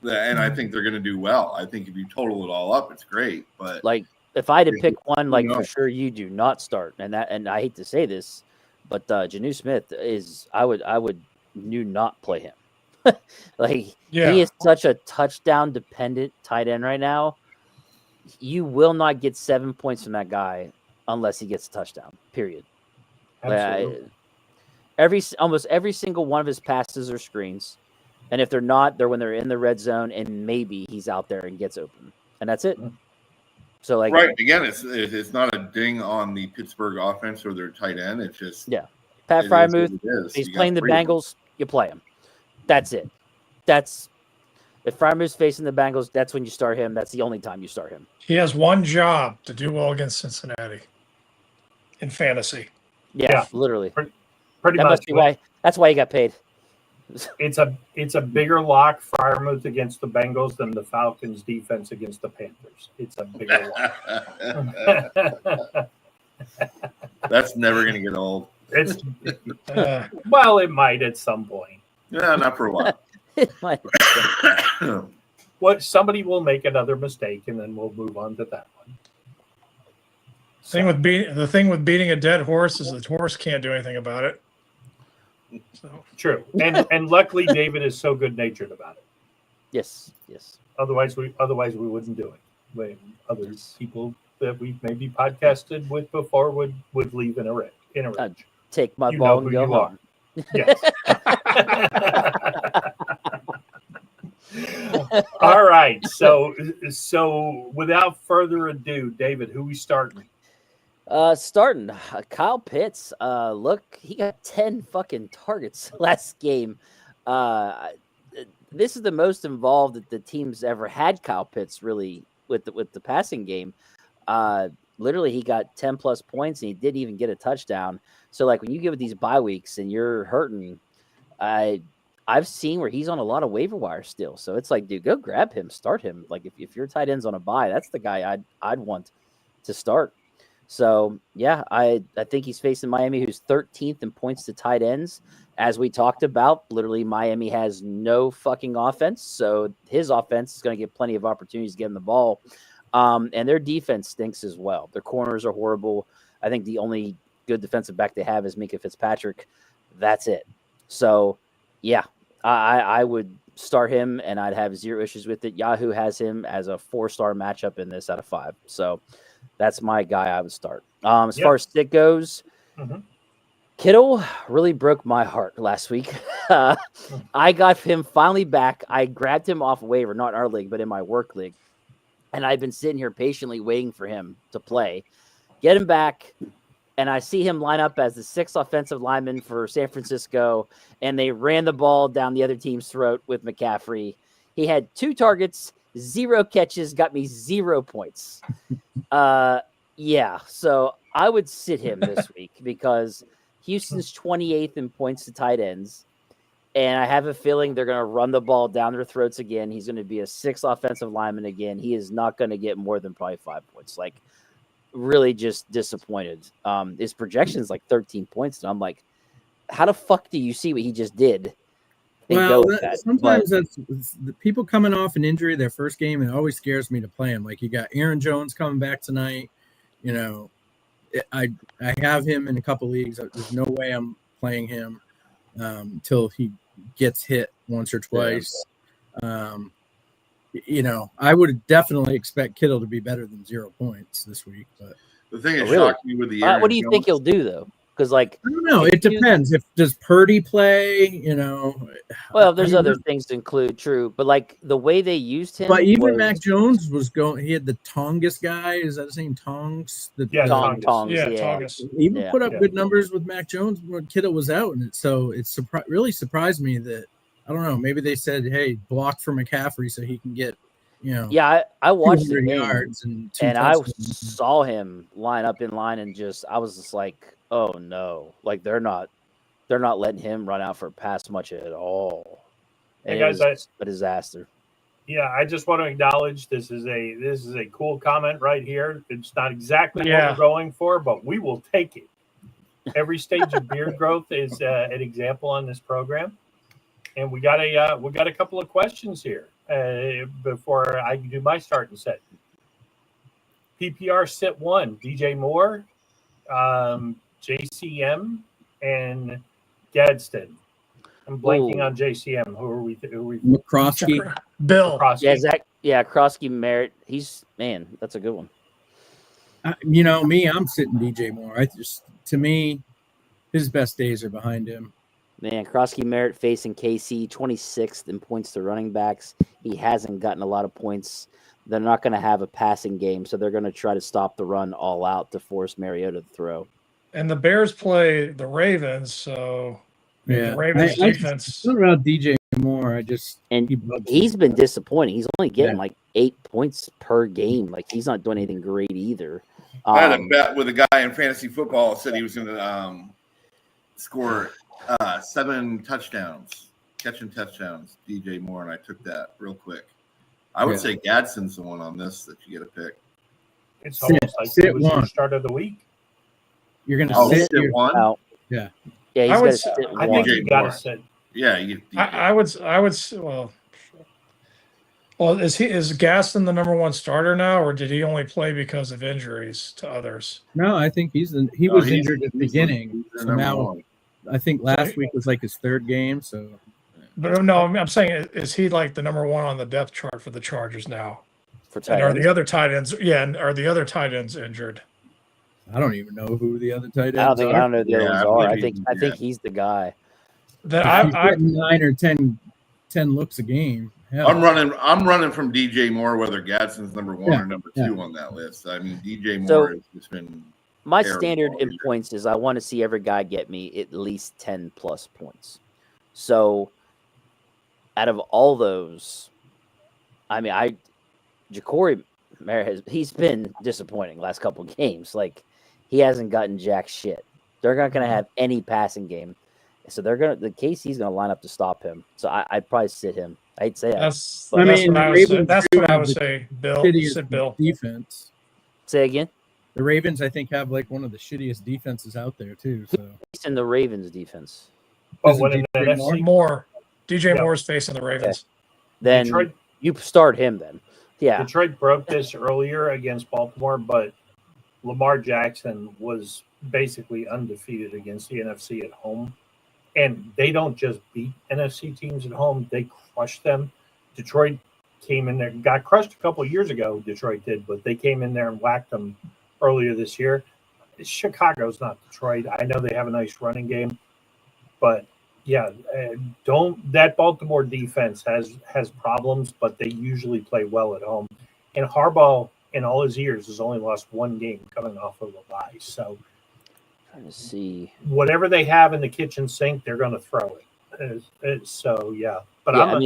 S7: And I think they're going to do well. I think if you total it all up, it's great. But
S8: if I had to pick one, for sure you do not start. And I hate to say this, but Jonnu Smith I would not play him. He is such a touchdown dependent tight end right now. You will not get 7 points from that guy unless he gets a touchdown. Period.
S6: Absolutely.
S8: Almost every single one of his passes are screens, and if they're not, they're when they're in the red zone, and maybe he's out there and gets open. and that's it. So like
S7: right again, it's not a ding on the Pittsburgh offense or their tight end. It's just
S8: Pat Fryermuth. He's
S7: You
S8: playing the
S7: got three of them.
S8: Bengals. You play him. That's it. That's if Fryermuth's facing the Bengals. That's when you start him. That's the only time you start him.
S9: He has one job to do well against Cincinnati in fantasy.
S8: Yeah. Literally.
S6: Pretty
S8: That
S6: much.
S8: must be why. That's why he got paid.
S6: It's a bigger lock, Fryermuth against the Bengals than the Falcons' defense against the Panthers. It's a bigger lock.
S7: That's never going to get old.
S6: It's well, it might at some point.
S7: Yeah, not for a while.
S8: It might.
S6: What somebody will make another mistake, and then we'll move on to that one.
S9: The thing with beating a dead horse is the horse can't do anything about it. So.
S6: True, and luckily David is so good natured about it.
S8: Yes.
S6: Otherwise we wouldn't do it. When other people that we've maybe podcasted with before would leave in a rage.
S8: Take my ball and go home.
S6: Yes. All right. So without further ado, David, who we starting?
S8: Starting Kyle Pitts. Look, he got 10 fucking targets last game. This is the most involved that the team's ever had Kyle Pitts really with the passing game. Literally, he got 10 plus points and he didn't even get a touchdown. So, like, when you give it these bye weeks and you're hurting, I've seen where he's on a lot of waiver wire still. So it's like, dude, go grab him, start him. Like, if your tight end's on a bye, that's the guy I'd want to start. So, yeah, I think he's facing Miami, who's 13th in points to tight ends. As we talked about, literally, Miami has no fucking offense. So his offense is going to get plenty of opportunities to get him the ball. And their defense stinks as well. Their corners are horrible. I think the only good defensive back they have is Minkah Fitzpatrick. That's it. So, yeah, I would start him, and I'd have zero issues with it. Yahoo has him as a 4-star matchup in this out of 5. So that's my guy I would start. As far as stick goes, Kittle really broke my heart last week. I got him finally back. I grabbed him off waiver, not in our league, but in my work league. And I've been sitting here patiently waiting for him to play. Get him back, and I see him line up as the 6th offensive lineman for San Francisco, and they ran the ball down the other team's throat with McCaffrey. He had 2 targets, 0 catches, got me 0 points. So I would sit him this week because Houston's 28th in points to tight ends, and I have a feeling they're going to run the ball down their throats again. He's going to be a 6th offensive lineman again. He is not going to get more than probably 5 points. Like, really just disappointed. His projection is like 13 points, and I'm like, how the fuck do you see what he just did?
S10: Well, sometimes that's the people coming off an injury their first game. It always scares me to play him. Like, you got Aaron Jones coming back tonight. You know, I have him in a couple leagues. There's no way I'm playing him until he gets hit once or twice. You know, I would definitely expect Kittle to be better than 0 points this week. But
S7: the thing that shocked me with the
S8: what do you think he'll do though? Because, like,
S10: I don't know. It depends. Does Purdy play? You know,
S8: well, there's other things to include, true, but like the way they used him.
S10: But even Mac Jones was going. He had the Tongus guy. Is that his name? Tongs.
S8: Tongs.
S9: Yeah, Tongus.
S10: He even put up good numbers with Mac Jones when Kittle was out, and so it really surprised me that, I don't know. Maybe they said, "Hey, block for McCaffrey so he can get, you know."
S8: Yeah, I watched the game,
S10: yards and
S8: I saw him line up in line, and I was just like, oh no, like they're not letting him run out for a pass much at all. And
S6: hey guys,
S8: it was a disaster.
S6: Yeah, I just want to acknowledge this is a cool comment right here. It's not exactly what we're going for, but we will take it. Every stage of beard growth is an example on this program, and we got a couple of questions here before I do my start and set. PPR sit 1, DJ Moore, JCM, and Gadsden. I'm blanking on JCM. Who are we?
S10: McCroskey.
S9: Bill.
S6: McCroskey.
S8: Yeah, Zach. Yeah, Krosky Merritt. That's a good one.
S10: You know me, I'm sitting DJ Moore. To me, his best days are behind him.
S8: Man, Krosky Merritt facing KC, 26th in points to running backs. He hasn't gotten a lot of points. they're not going to have a passing game, so they're going to try to stop the run all out to force Mariota to throw.
S9: And the Bears play the Ravens, so
S10: Yeah,
S9: the Ravens defense.
S10: Something about DJ Moore,
S8: He's been disappointing. He's only getting like 8 points per game. Like he's not doing anything great either.
S7: I had a bet with a guy in fantasy football said he was going to score 7 touchdowns, catching touchdowns. DJ Moore, and I took that real quick. I would say Gadsden's the one on this that you get a pick.
S6: It's almost like it was your start of the week.
S10: You're going to sit
S7: one.
S8: Out.
S10: Yeah.
S8: Yeah, he's
S9: I would
S8: got to sit.
S6: I think you got to sit.
S7: Yeah,
S9: I would. Well, is Gaston the number one starter now, or did he only play because of injuries to others?
S10: No, I think he was injured at the beginning. So now, I think last week was like his 3rd game. So,
S9: but no, I'm saying, is he like the number one on the depth chart for the Chargers now?
S8: For tight
S9: and are
S8: ends?
S9: the other tight ends? Yeah, and are the other tight ends injured?
S10: I don't even know who the other tight ends
S8: I don't know who the other ones are. I think he's the guy.
S9: That
S10: I'm 9 or 10 looks a game. Hell.
S7: I'm running from DJ Moore, whether Gadsden's number 1 or number 2 on that list. I mean, DJ Moore has just been
S8: my standard in points is I want to see every guy get me at least 10 plus points. So out of all those, I mean, Ja'Cory he's been disappointing last couple of games. Like he hasn't gotten jack shit. They're not going to have any passing game. So the KC's going to line up to stop him. So I'd probably sit him. I'd say
S9: that's what I would say. Bill, sit Bill.
S10: Defense.
S8: Say again.
S10: The Ravens, I think, have like one of the shittiest defenses out there too. So
S8: he's in the Ravens defense.
S6: Oh, what in the NFC?
S9: Moore. DJ Moore's facing the Ravens.
S8: Okay. Then
S6: Detroit,
S8: you start him. Then, yeah.
S6: Detroit broke this earlier against Baltimore, but Lamar Jackson was basically undefeated against the NFC at home. And they don't just beat NFC teams at home, they crush them. Detroit came in there, got crushed a couple of years ago, Detroit did, but they came in there and whacked them earlier this year. Chicago's not Detroit. I know they have a nice running game, but yeah, that Baltimore defense has problems, but they usually play well at home. And Harbaugh, in all his years, has only lost 1 game coming off of a bye. So
S8: trying to see
S6: whatever they have in the kitchen sink, they're going to throw it. So yeah, but
S8: yeah,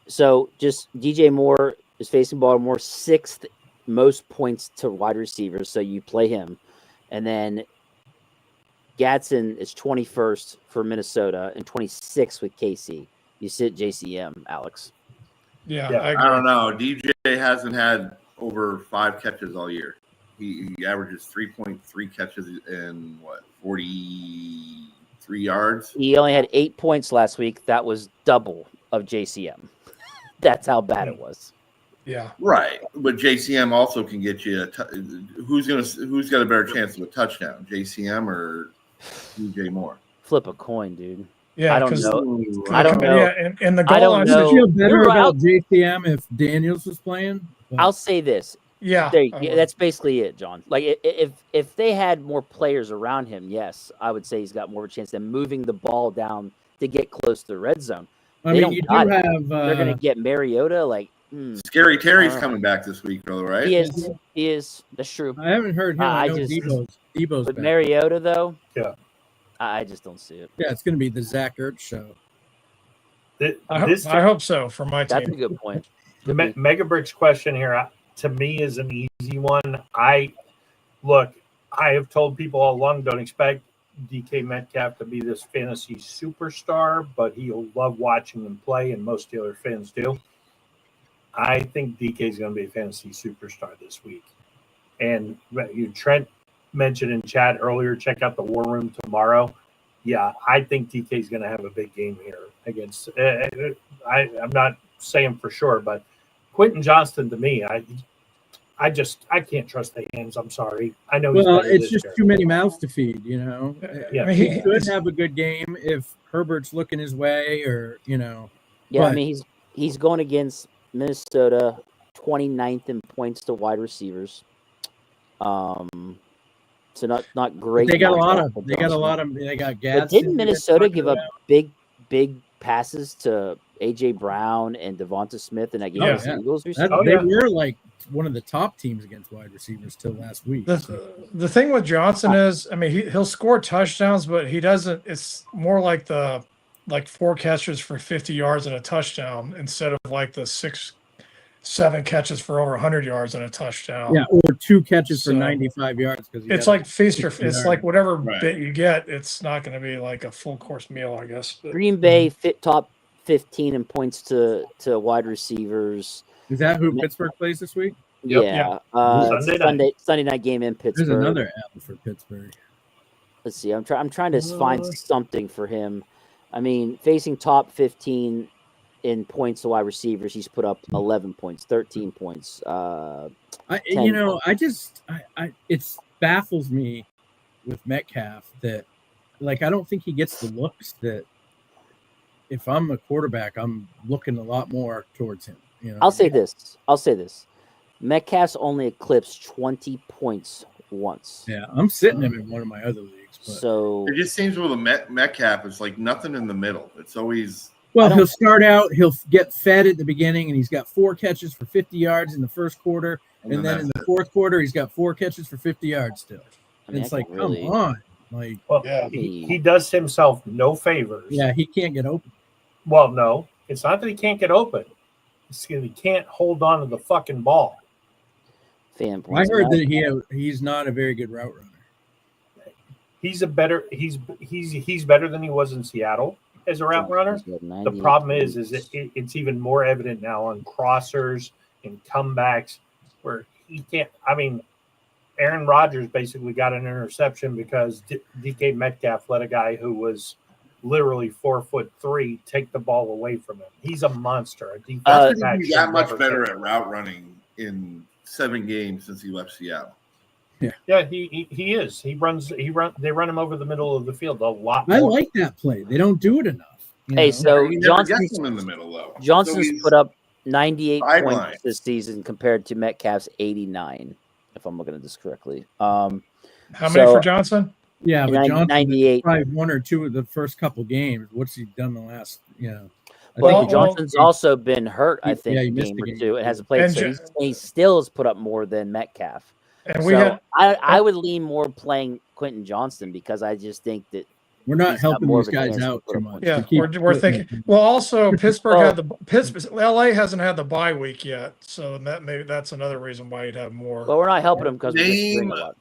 S8: so just DJ Moore is facing Baltimore, 6th most points to wide receivers. So you play him, and then Gadsden is 21st for Minnesota and 26th with KC. You sit JCM, Alex.
S9: Yeah,
S7: I don't know. DJ hasn't had over 5 catches all year. He averages 3.3 catches in 43 yards.
S8: He only had 8 points last week. That was double of JCM. That's how bad it was.
S9: Yeah,
S7: right. But JCM also can get you who's got a better chance of a touchdown, JCM or DJ Moore?
S8: Flip a coin, dude.
S9: Yeah,
S8: I don't know. I don't know.
S9: Yeah, and the goal
S8: I don't know.
S10: Would you feel better about JCM if Daniels was playing?
S8: I'll say this.
S9: Yeah,
S8: that's basically it, John. Like if they had more players around him, yes, I would say he's got more of a chance than moving the ball down to get close to the red zone.
S10: I mean, you do have.
S8: They're going to get Mariota. Like
S7: Scary Terry's coming back this week, though, right?
S8: He is. That's true.
S10: I haven't heard him. I know Debo's
S8: with
S10: back.
S8: Mariota though.
S6: Yeah,
S8: I just don't see it.
S10: Yeah, it's going to be the Zach Ertz show.
S9: I hope so for my team.
S8: That's a good point.
S6: The Mega Bricks question here, to me, is an easy one. I have told people all along, don't expect DK Metcalf to be this fantasy superstar, but he'll love watching him play, and most Steelers fans do. I think DK is going to be a fantasy superstar this week. And Trent mentioned in chat earlier, check out the War Room tomorrow. Yeah, I think DK is going to have a big game here against. I'm not saying for sure, but Quentin Johnston, to me, I can't trust the hands. I'm sorry. I know.
S10: Well, it's just too many mouths to feed. Yeah,
S9: I mean,
S10: he could have a good game if Herbert's looking his way, or
S8: Yeah,
S10: but,
S8: I mean he's going against Minnesota, 29th in points to wide receivers. So not great.
S10: They got a lot of. They got Gadsden.
S8: But didn't Minnesota give up big passes to A.J. Brown and Devonta Smith in that game
S10: Oh,
S8: against
S10: yeah.
S8: the Eagles
S10: They
S8: recently?
S10: were like one of the top teams against wide receivers till last week.
S9: The thing with Johnson is, I mean, he'll score touchdowns, but he doesn't. It's more like the 4 catches for 50 yards and a touchdown instead of like the 6-7 catches for over 100 yards and a touchdown.
S10: Yeah, or 2 catches for
S9: So,
S10: 95 yards because
S9: it's like feast or
S10: 60
S9: it's
S10: yards.
S9: like whatever
S7: Right.
S9: bit you get. It's not going to be like a full course meal, I guess. But,
S8: Green Bay top 15 in points to wide receivers.
S10: Is that who Pittsburgh plays this week?
S8: Yeah.
S9: Yeah.
S8: Sunday night game in Pittsburgh.
S10: There's another L for Pittsburgh.
S8: Let's see. I'm trying to find something for him. I mean, facing top 15 in points to wide receivers, he's put up 11 points, 13 points.
S10: It baffles me with Metcalf that, like, I don't think he gets the looks that if I'm a quarterback, I'm looking a lot more towards him. You know,
S8: I'll say this. Metcalf's only eclipsed 20 points once.
S10: Yeah, I'm sitting him in one of my other leagues. But.
S8: So
S7: it just seems with a Metcalf, it's like nothing in the middle. It's always
S10: he'll start out, he'll get fed at the beginning, and he's got 4 catches for 50 yards in the first quarter, and then in the fourth quarter, he's got 4 catches for 50 yards still.
S8: I mean,
S10: it's like, come on, like,
S6: well, he does himself no favors.
S10: Yeah, he can't get open.
S6: Well, no, it's not that he can't get open. It's that he can't hold on to the fucking ball.
S10: I heard that he's not a very good route runner.
S6: He's better than he was in Seattle as a route runner. The problem is it's even more evident now on crossers and comebacks where he can't. I mean, Aaron Rodgers basically got an interception because DK Metcalf let a guy who was literally 4'3" take the ball away from him. He's a monster. A defensive back
S7: he's
S6: should
S7: that much
S6: never
S7: better
S6: take
S7: at route running in 7 games since he left Seattle.
S6: Yeah, he is. They run him over the middle of the field a lot more.
S10: I like that play. They don't do it enough.
S8: Hey, so
S7: He never
S8: Johnson's
S7: gets him in the middle though.
S8: Johnson's put up 98
S7: sideline.
S8: points this season compared to Metcalf's 89, if I'm looking at this correctly.
S9: how many for Johnson?
S10: Yeah, but Johnson
S8: 98.
S10: probably 1 or 2 of the first couple games. What's he done the last?
S8: Well, Johnson's also been hurt, I think,
S10: he
S8: a
S10: missed
S8: game
S10: a
S8: or
S10: game.
S8: 2. It hasn't played, so he still has put up more than Metcalf.
S9: And
S8: I would lean more playing Quentin Johnston because I just think that
S10: we're not
S8: he's got
S10: helping
S8: more
S10: these
S8: of a
S10: guys
S8: chance to
S10: out
S8: put
S10: too
S8: up
S10: much.
S8: points.
S9: Yeah, we're thinking. Well, also Pittsburgh LA hasn't had the bye week yet, so maybe that's another reason why you'd have more.
S8: Well, we're not helping him because we just bring a lot.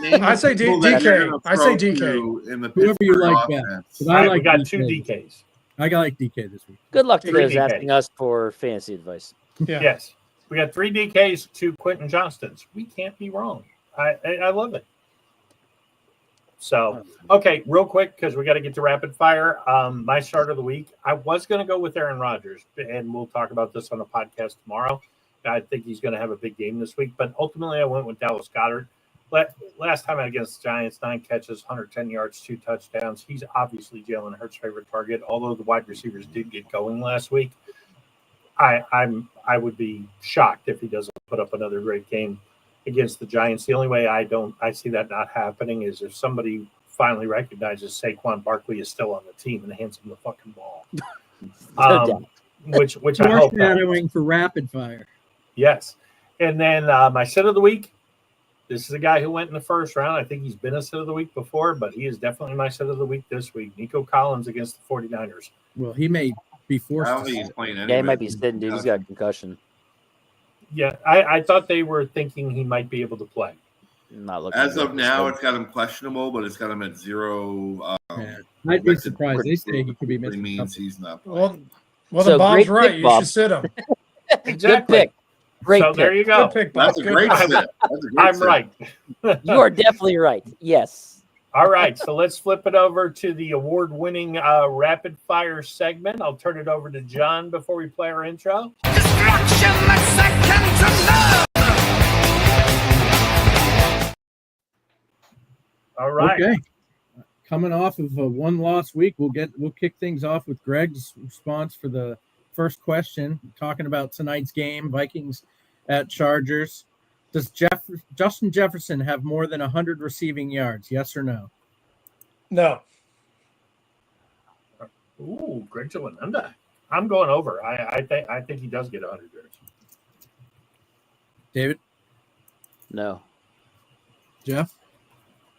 S9: I say DK. I say DK.
S7: In the
S10: Whoever you
S7: Pittsburgh
S10: like
S7: offense.
S10: best. But
S6: All
S10: I
S6: right,
S10: like
S6: we got
S10: DK.
S6: 2 DKs.
S10: I like DK this week.
S8: Good luck to
S6: 3
S8: those
S6: DKs.
S8: asking us for fantasy advice.
S9: Yeah.
S6: Yes, we got 3 DKs, 2 Quentin Johnstons. We can't be wrong. I love it. So, okay, real quick, because we got to get to rapid fire. My start of the week, I was going to go with Aaron Rodgers, and we'll talk about this on the podcast tomorrow. I think he's going to have a big game this week, but ultimately I went with Dallas Goedert. Last time against the Giants, 9 catches, 110 yards, 2 touchdowns. He's obviously Jalen Hurts' favorite target, although the wide receivers did get going last week. I would be shocked if he doesn't put up another great game against the Giants. The only way I see that not happening is if somebody finally recognizes Saquon Barkley is still on the team and hands him the fucking ball. Which I hope.
S10: Foreshadowing for rapid fire.
S6: Yes. And then my sit of the week. This is a guy who went in the first round. I think he's been a sit of the week before, but he is definitely my sit of the week this week. Nico Collins against the 49ers.
S10: Well, he may be forced
S7: I don't
S10: to
S7: think he's playing
S8: Yeah, he
S7: anyway.
S8: might be sitting, dude. He's got a concussion.
S6: Yeah, I thought they were thinking he might be able to play.
S8: Not looking
S7: As
S8: good.
S7: of now, it's got him questionable, but it's got him at 0.
S10: I'd be surprised. They say he could be
S7: It
S10: missing.
S7: means he's not playing.
S9: Well,
S8: So
S9: then Bob's
S8: great
S9: right.
S8: pick,
S9: You
S8: Bob.
S9: should sit him.
S8: Good pick. Great
S6: So
S8: pick.
S6: there you go.
S9: Good pick, Bob.
S7: That's a
S9: Good
S7: great
S9: pick.
S7: sit. That's a great
S6: I'm
S7: sit.
S6: right.
S8: You are definitely right. Yes.
S6: All right, so let's flip it over to the award-winning rapid fire segment. I'll turn it over to John before we play our intro. All right.
S10: Okay. Coming off of a 1-loss week, we'll kick things off with Greg's response for the first question, talking about tonight's game, Vikings at Chargers. Does Justin Jefferson have more than 100 receiving yards? Yes or no?
S9: No.
S6: Ooh, Greg Jalananda. I'm going over. I think he does get 100 yards.
S10: David,
S8: No.
S10: Jeff,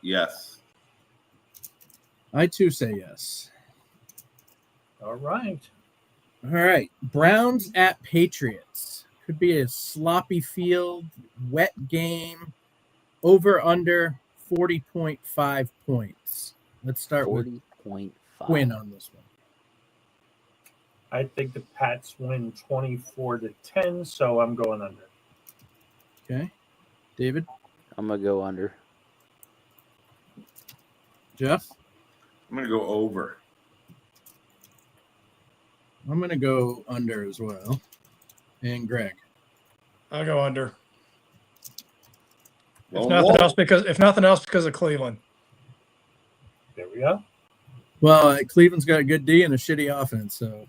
S7: Yes.
S10: I too say yes.
S6: All right.
S10: All right, Browns at Patriots. Could be a sloppy field, wet game. Over under 40.5 points. Let's start with
S8: 40.5.
S10: Quinn on this one.
S6: I think the Pats win 24-10, so I'm going under.
S10: Okay. David,
S8: I'm gonna go under.
S10: Jeff,
S7: I'm going to go over.
S10: I'm going to go under as well. And Greg.
S9: I'll go under.
S7: Lone
S9: If nothing
S7: Wolf.
S9: else, because of Cleveland.
S6: There we go.
S10: Well, Cleveland's got a good D and a shitty offense, so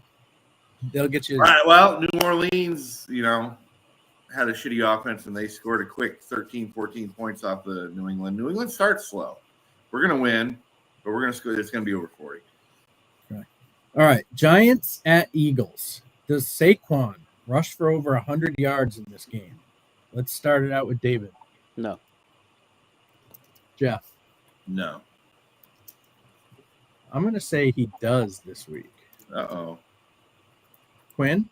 S10: they'll get you.
S7: Right. Well, New Orleans, had a shitty offense, and they scored a quick 13, 14 points off the New England. New England starts slow. We're going to win, but we're going to score. It's going to be over 40.
S10: All right, Giants at Eagles. Does Saquon rush for over 100 yards in this game? Let's start it out with David.
S8: No.
S10: Jeff.
S7: No.
S10: I'm going to say he does this week.
S7: Uh-oh.
S10: Quinn?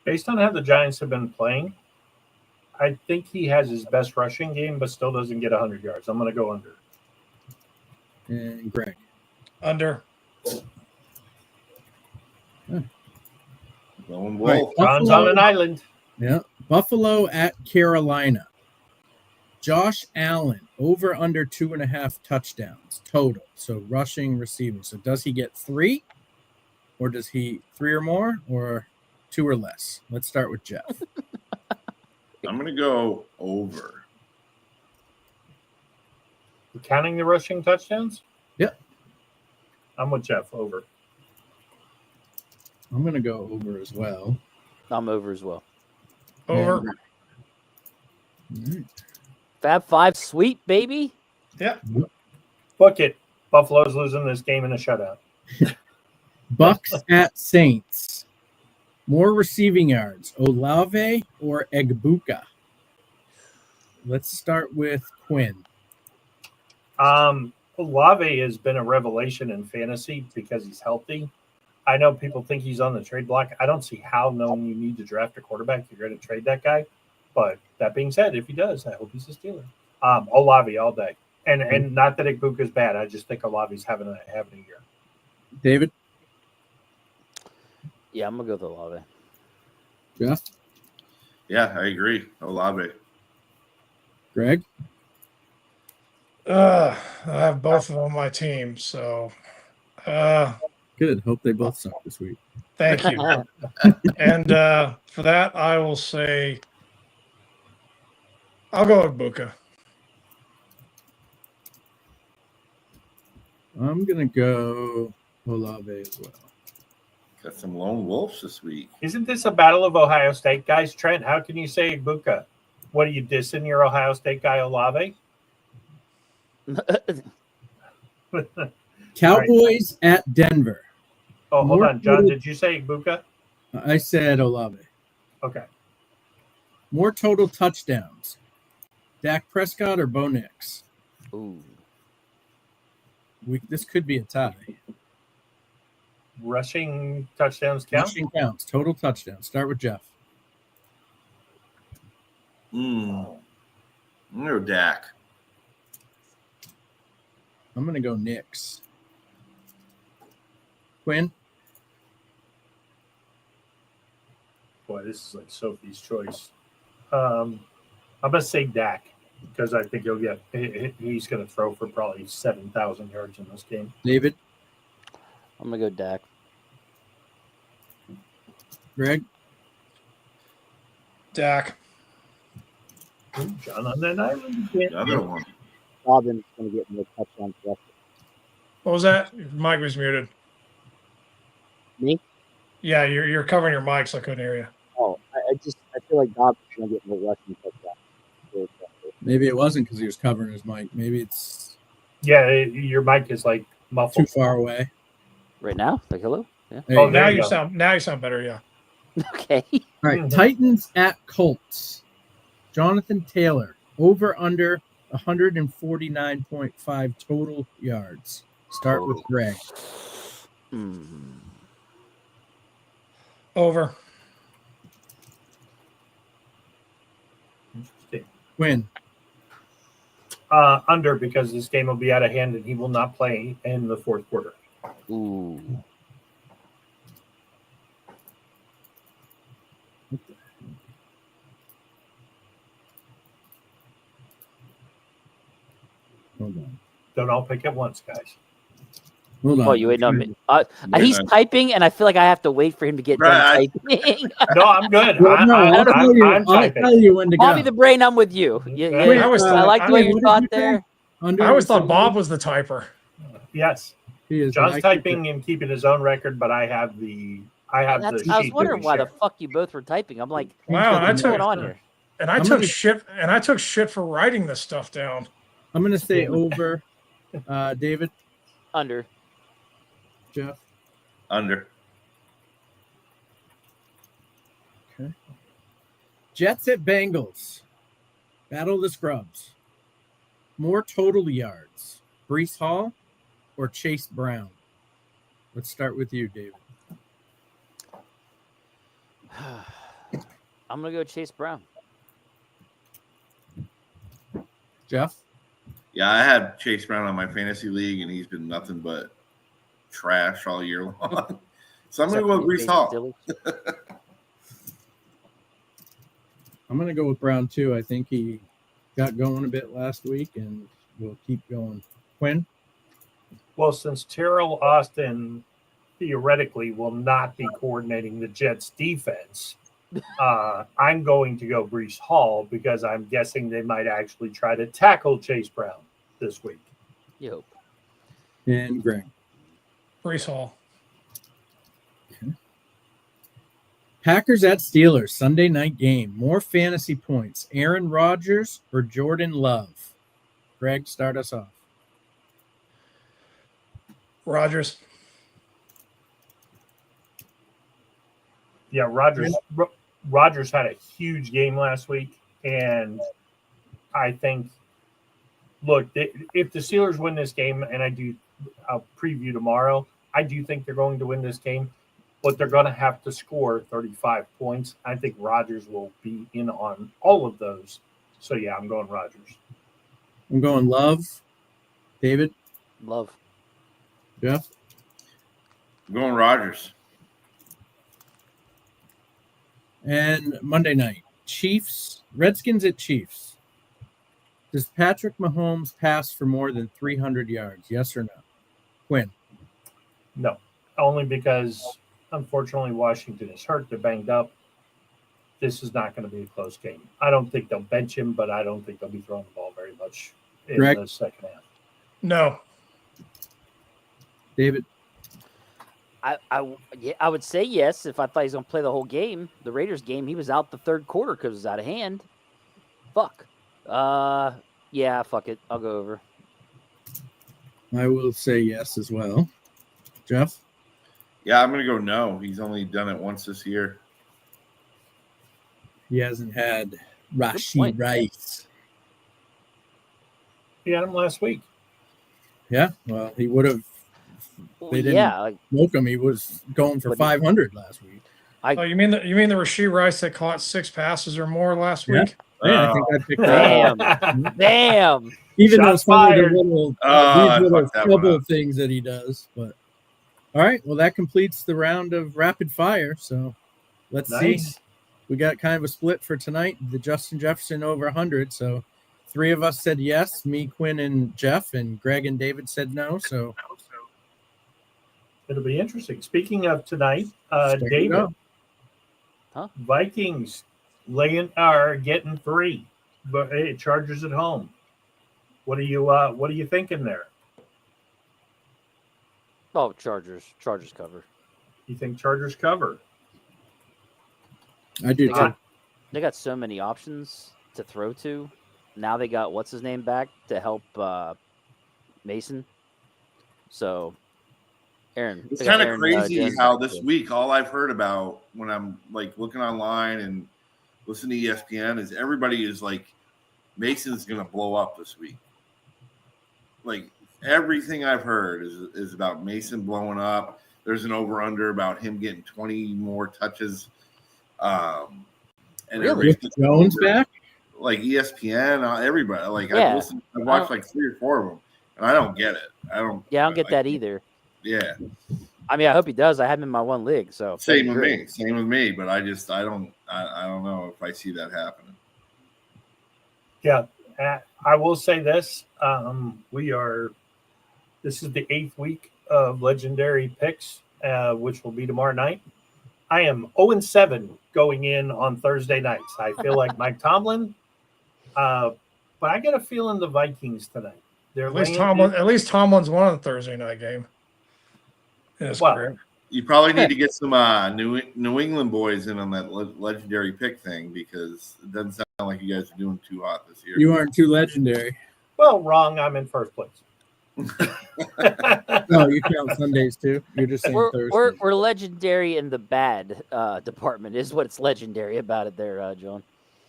S6: Based on how the Giants have been playing, I think he has his best rushing game, but still doesn't get 100 yards. I'm going to go under.
S10: And Greg?
S9: Under.
S7: Lone
S10: Right,
S7: Wolf.
S6: John's on an island.
S10: Yeah. Buffalo at Carolina. Josh Allen, over under 2.5 touchdowns total. So rushing, receiving. So does he get 3? Or does he 3 or more? Or 2 or less? Let's start with Jeff.
S7: I'm going to go over.
S6: Counting the rushing touchdowns?
S10: Yep.
S6: I'm with Jeff, over.
S10: I'm going to go over as well.
S8: I'm over as well.
S9: Over.
S10: All right.
S8: Fab Five, sweet baby.
S9: Yeah.
S6: Book it. Buffalo's losing this game in a shutout.
S10: Bucks at Saints. More receiving yards, Olave or Egbuka? Let's start with Quinn.
S6: Olave has been a revelation in fantasy because he's healthy. I know people think he's on the trade block. I don't see how knowing you need to draft a quarterback, you're going to trade that guy. But that being said, if he does, I hope he's a Steeler. Olave all day. And not that Egbuka's bad. I just think Olave's having a year.
S10: David?
S8: Yeah, I'm gonna go with Olave.
S10: Jeff?
S7: Yeah, I agree. Olave.
S10: Greg?
S9: I have both of them on my team, so
S10: Good. Hope they both suck this week.
S9: thank you. And for that, I will say I'll go with Buka.
S10: I'm going to go Olave as well.
S7: Got some lone wolves this week.
S6: Isn't this a battle of Ohio State guys? Trent, how can you say Egbuka? What are you dissing your Ohio State guy Olave?
S10: Cowboys at Denver.
S6: Oh, hold
S10: More
S6: on, John.
S10: total-
S6: Did you say Egbuka?
S10: I said Olave.
S6: Okay.
S10: More total touchdowns. Dak Prescott or Bo Nix?
S8: Ooh.
S10: This could be a tie.
S6: Rushing touchdowns count?
S10: Rushing counts. Total touchdowns. Start with Jeff.
S7: I'm going to go Dak.
S10: I'm going to go Nix. Quinn?
S6: Boy, this is like Sophie's choice. I'm going to say Dak because I think he's going to throw for probably 7,000 yards in this game.
S10: David?
S8: I'm gonna go Dak.
S10: Greg?
S9: Dak.
S6: Ooh, John on that island. again.
S7: Another one.
S8: Robin's gonna get more touchdowns.
S9: What was that? Your mic was muted.
S8: Me?
S9: Yeah, you're covering your mic, so I couldn't hear you.
S8: Oh, I feel like Dobbs is gonna get more rushing touchdowns.
S10: Maybe it wasn't because he was covering his mic. Maybe it's
S6: Yeah, your mic is like
S10: too
S6: muffled.
S10: far away.
S8: Right now? Like hello? Yeah.
S10: There
S6: Oh,
S10: you
S6: there
S9: Now
S6: you
S9: you
S6: go.
S9: sound better. Yeah.
S8: Okay.
S10: All right, Titans at Colts. Jonathan Taylor, over under 149.5 total yards. Start with Greg.
S9: Over.
S6: Interesting.
S10: Quinn.
S6: Under, because this game will be out of hand and he will not play in the fourth quarter.
S8: Ooh.
S10: Hold on.
S6: Don't all pick at once, guys.
S10: Hold on.
S8: Oh, you waiting on me? He's
S7: on.
S8: typing, and I feel like I have to wait for him to get
S7: Right.
S8: done typing.
S6: No, I'm good.
S10: Well, no, I'll
S6: I'm
S10: I'll
S6: typing.
S10: tell you when to go.
S8: Bobby the Brain, I'm with you. Yeah, yeah.
S6: Wait,
S9: I always
S8: I
S9: thought-
S8: like the way
S9: I-
S8: you
S10: what
S8: thought
S10: did you say?
S8: there.
S10: Under
S9: I always thought
S10: 70?
S9: Bob was the typer.
S6: Yes,
S10: He is,
S6: John's
S10: and I keep
S6: typing and keeping his own record, but I have the
S8: I was
S6: sheet
S8: wondering
S6: that we
S8: why the
S6: share.
S8: fuck you both were typing. I'm like,
S9: Wow,
S8: what's
S9: I
S8: going
S9: took
S8: on here?
S9: and I
S10: I'm
S9: took
S10: gonna-
S9: shit and I took shit for writing this stuff down.
S10: I'm going to say over. David,
S8: Under.
S10: Jeff.
S7: Under.
S10: Okay. Jets at Bengals. Battle of the Scrubs. More total yards. Brees Hall or Chase Brown? Let's start with you, David.
S8: I'm gonna go Chase Brown.
S10: Jeff?
S7: Yeah, I had Chase Brown on my fantasy league, and he's been nothing but trash all year long. So I'm going to go with Brees Hall.
S10: I'm going to go with Brown, too. I think he got going a bit last week, and will keep going. Quinn?
S6: Well, since Terrell Austin theoretically will not be coordinating the Jets defense, I'm going to go Brees Hall because I'm guessing they might actually try to tackle Chase Brown this week.
S8: You hope.
S10: And Greg.
S9: Brees Hall.
S10: Packers at Steelers, Sunday night game. More fantasy points. Aaron Rodgers or Jordan Love? Greg, start us off.
S9: Rodgers.
S6: Yeah, Rodgers had a huge game last week, and I think, look, if the Steelers win this game, and I'll preview tomorrow, I do think they're going to win this game, but they're going to have to score 35 points. I think Rodgers will be in on all of those. So, yeah, I'm going Rodgers.
S10: I'm going Love. David?
S8: Love.
S10: Jeff?
S7: I'm going Rodgers.
S10: And Monday night, Redskins at Chiefs. Does Patrick Mahomes pass for more than 300 yards? Yes or no? Quinn?
S6: No, only because, unfortunately, Washington is hurt. They're banged up. This is not going to be a close game. I don't think they'll bench him, but I don't think they'll be throwing the ball very much in the second half.
S9: No.
S10: David?
S8: I would say yes if I thought he was going to play the whole game. The Raiders game, he was out the third quarter because it was out of hand. Fuck. Yeah, fuck it. I'll go over.
S10: I will say yes as well. Jeff?
S7: Yeah, I'm going to go no. He's only done it once this year.
S10: He hasn't had Rashee Rice.
S6: He had him last week.
S10: Yeah, well, he would have. They didn't smoke him. He was going for 500 last week.
S9: You mean the Rashee Rice that caught 6 passes or more last week?
S10: Yeah, I think I picked that
S8: up. Damn.
S10: Even though
S6: Shots
S10: some
S6: fired.
S10: of the little, these little trouble things that he does. But all right, well, that completes the round of rapid fire. So let's see. We got kind of a split for tonight. The Justin Jefferson over 100. So 3 of us said yes. Me, Quinn, and Jeff, and Greg and David said no. So
S6: it'll be interesting. Speaking of tonight, David, Vikings getting 3, but Chargers at home. What are you thinking there?
S8: Oh, Chargers cover.
S6: You think Chargers cover?
S10: I do too.
S8: They got so many options to throw to. Now they got what's his name back to help Mason. So Aaron.
S7: It's kind of
S8: Aaron,
S7: crazy
S8: Jones
S7: how
S8: back
S7: this
S8: there.
S7: week all I've heard about when I'm like looking online and listening to ESPN is everybody is like Mason's going to blow up this week. Like everything I've heard is about Mason blowing up. There's an over under about him getting 20 more touches. And
S8: Really?
S10: With Jones back?
S7: like ESPN, everybody. Like
S8: Yeah.
S7: I watched like 3 or 4 of them, and I don't get it. I don't
S8: get that either.
S7: Yeah,
S8: I mean, I hope he does. I have him in my one league, so
S7: same with me. Same with me. But I don't know if I see that happening.
S6: Yeah, I will say this: this is the 8th week of legendary picks, which will be tomorrow night. I am 0-7 going in on Thursday nights. I feel like Mike Tomlin, but I get a feeling the Vikings tonight.
S9: At least Tomlin's won a Thursday night game in his career.
S7: You probably need to get some New England boys in on that legendary pick thing because it doesn't sound like you guys are doing too hot this year.
S10: You aren't too legendary.
S6: Well, wrong. I'm in first place.
S10: No, you count Sundays too. You're just saying Thursdays.
S8: We're legendary in the bad department is what's legendary about it there, John.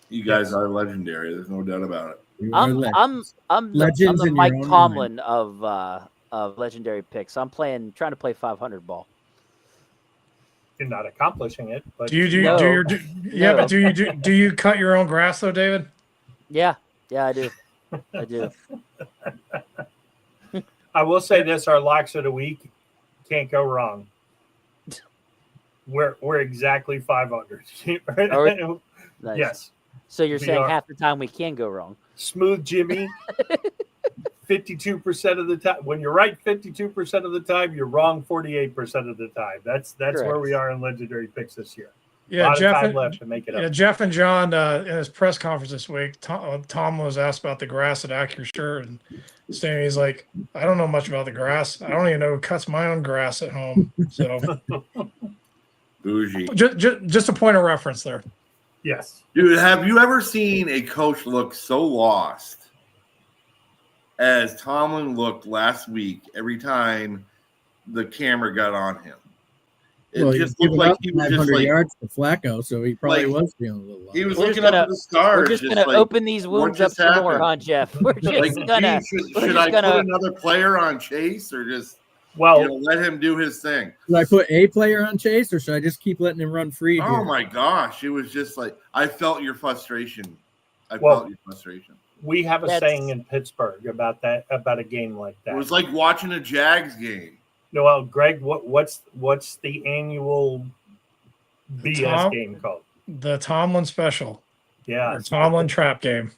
S7: You guys are legendary. There's no doubt about it.
S8: I'm the Mike Tomlin of legendary picks. I'm trying to play 500 ball.
S6: You're not accomplishing it, but
S9: do you cut your own grass though, David?
S8: Yeah, I do. I do.
S6: I will say this: our locks of the week can't go wrong. We're exactly 500.
S8: Nice.
S6: Yes.
S8: So you're saying half the time we can go wrong?
S6: Smooth Jimmy. 52% of the time. When you're right 52% of the time, you're wrong 48% of the time. That's where we are in legendary picks this year.
S9: Yeah,
S6: time left to make it up.
S9: Yeah, Jeff and John in his press conference this week, Tom was asked about the grass at Acrisure, and saying he's like, I don't know much about the grass. I don't even know who cuts my own grass at home. So
S7: bougie.
S9: Just a point of reference there.
S6: Yes.
S7: Dude, have you ever seen a coach look so lost as Tomlin looked last week every time the camera got on him? It just looked like he was just like
S10: yards to Flacco, so he probably was feeling a little lost.
S7: He was looking up at the stars.
S8: We're just going to open these wounds up some more, huh, Jeff? We're just going to.
S7: Should I put another player on Chase or just let him do his thing?
S10: Should I put a player on Chase or should I just keep letting him run free?
S7: Oh my gosh. It was just like I felt your frustration. Felt your frustration.
S6: We have a saying in Pittsburgh about a game like that.
S7: It was like watching a Jags game.
S6: No, well, Greg, what's the annual BS game called?
S9: The Tomlin special.
S6: Yeah.
S9: Or Tomlin trap game.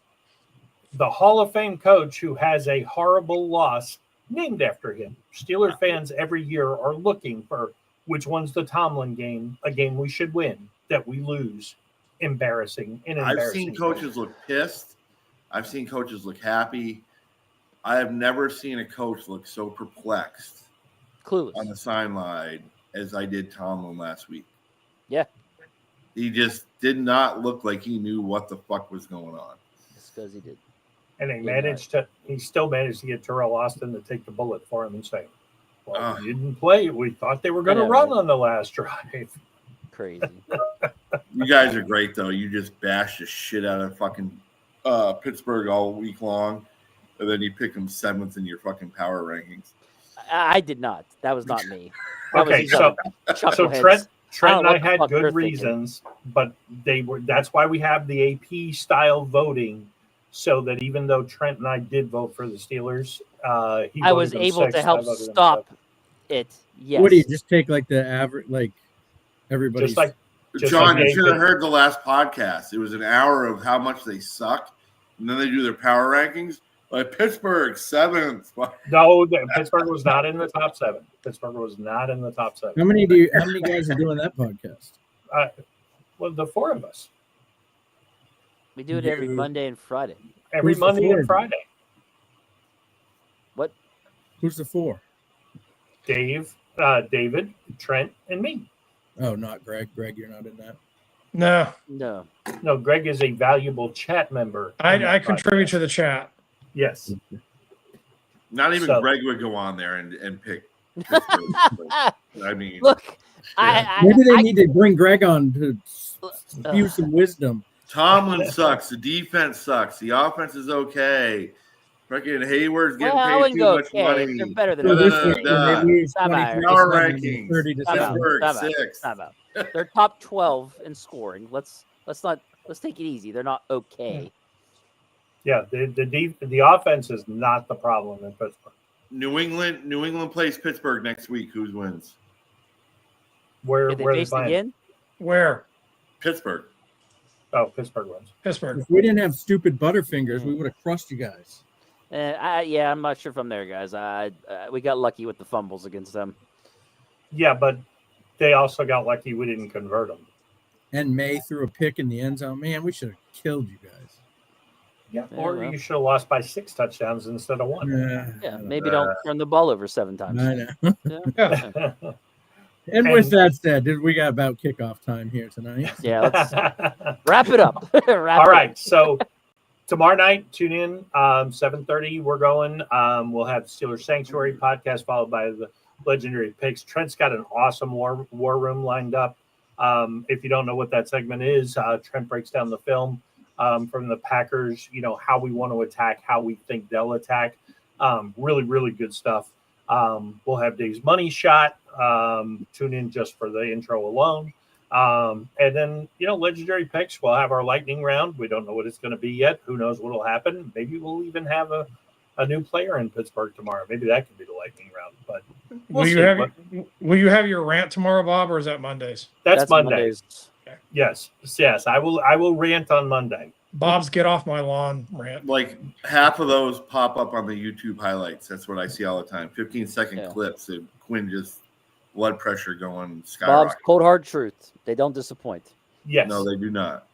S6: The Hall of Fame coach who has a horrible loss named after him. Steeler fans every year are looking for which one's the Tomlin game, a game we should win, that we lose. Embarrassing.
S7: I've seen coaches look pissed. I've seen coaches look happy. I have never seen a coach look so perplexed.
S8: Clueless
S7: on the sideline as I did Tomlin last week.
S8: Yeah.
S7: He just did not look like he knew what the fuck was going on.
S8: Just because he did.
S6: And he still managed to get Terrell Austin to take the bullet for him and say, well, you didn't play. We thought they were going to run on the last drive.
S8: Crazy.
S7: You guys are great, though. You just bashed the shit out of fucking Pittsburgh all week long. And then you pick them 7th in your fucking power rankings.
S8: I did not. That was not me.
S6: So Trent and I had good reasons, but that's why we have the AP style voting, so that even though Trent and I did vote for the Steelers,
S8: I was able to help stop it. Yes.
S10: What do you just take like the average, like everybody?
S7: John, you should have heard the last podcast. It was an hour of how much they suck, and then they do their power rankings. Like Pittsburgh 7th.
S6: No, Pittsburgh was not in the top 7. Pittsburgh was not in the top 7.
S10: How many guys are doing that podcast?
S6: Well, the 4 of us.
S8: We do it every Monday and Friday.
S6: Every Monday and Friday.
S8: What?
S10: Who's the 4?
S6: David, Trent, and me.
S10: Oh, not Greg. Greg, you're not in that.
S6: No. Greg is a valuable chat member.
S9: I contribute to the chat.
S6: Yes.
S7: Not even Greg would go on there and pick I mean,
S8: Look,
S10: Maybe they need to bring Greg on to spew some wisdom.
S7: Tomlin sucks. The defense sucks. The offense is okay. Fucking Hayward's getting
S8: Well, I
S7: paid
S8: wouldn't
S7: too
S8: go
S7: much
S8: okay.
S7: money.
S8: They're better than
S10: So this
S8: okay.
S10: week, they lose
S8: Time out.
S10: 23
S7: Power
S10: 7
S7: rankings.
S10: 30 to
S8: Time out.
S10: 7.
S7: Pittsburgh,
S8: Time out.
S7: 6.
S8: Time out. They're top 12 in scoring. Let's take it easy. They're not okay.
S6: Yeah, the offense is not the problem in Pittsburgh.
S7: New England plays Pittsburgh next week. Who wins?
S6: Where
S8: If they
S6: they
S8: face
S6: playing?
S8: again,
S9: Where?
S7: Pittsburgh.
S6: Oh, Pittsburgh wins.
S9: Pittsburgh.
S10: If we didn't have stupid Butterfingers, we would have crushed you guys.
S8: I'm not sure if I'm there, guys. We got lucky with the fumbles against them.
S6: Yeah, but they also got lucky we didn't convert them.
S10: And May threw a pick in the end zone. Man, we should have killed you guys.
S6: Yeah,
S8: Yeah,
S6: or
S8: well.
S6: you should have lost by 6 touchdowns instead of 1.
S8: Yeah, maybe don't turn the ball over 7 times.
S10: I know.
S8: Yeah.
S10: And with that said, we got about kickoff time here tonight.
S8: Yeah, let's wrap it up.
S6: All right, so tomorrow night, tune in 7:30. We're going. We'll have the Steelers Sanctuary podcast followed by the Legendary Picks. Trent's got an awesome war room lined up. If you don't know what that segment is, Trent breaks down the film from the Packers. You know how we want to attack, how we think they'll attack. Really, really good stuff. We'll have Dave's money shot. Tune in just for the intro alone. And then, legendary picks. We'll have our lightning round. We don't know what it's going to be yet. Who knows what will happen? Maybe we'll even have a new player in Pittsburgh tomorrow. Maybe that could be the lightning round. But we'll see.
S9: Will you have your rant tomorrow, Bob, or is that Mondays?
S6: That's Monday.
S8: Mondays.
S9: Okay.
S6: Yes. I will rant on Monday.
S9: Bob's get off my lawn rant.
S7: Like half of those pop up on the YouTube highlights. That's what I see all the time. 15-second clips of Quinn just blood pressure going skyrocketing.
S8: Bob's cold hard truth. They don't disappoint.
S6: Yes.
S7: No, they do not.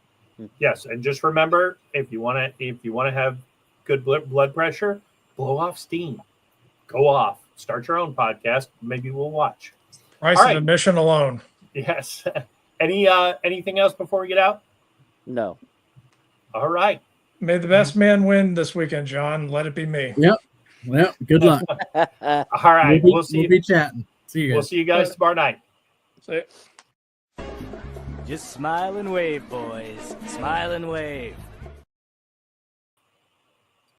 S6: Yes, and just remember, if you want to have good blood pressure, blow off steam. Go off. Start your own podcast. Maybe we'll watch.
S9: Price of admission alone.
S6: Yes. Anything else before we get out?
S8: No.
S6: All right.
S9: May the best man win this weekend, John. Let it be me.
S10: Yep. Well, good luck.
S6: All right.
S10: We'll be chatting. See you guys.
S6: We'll see you guys tomorrow night.
S9: See you.
S11: Just smile and wave, boys. Smile and wave.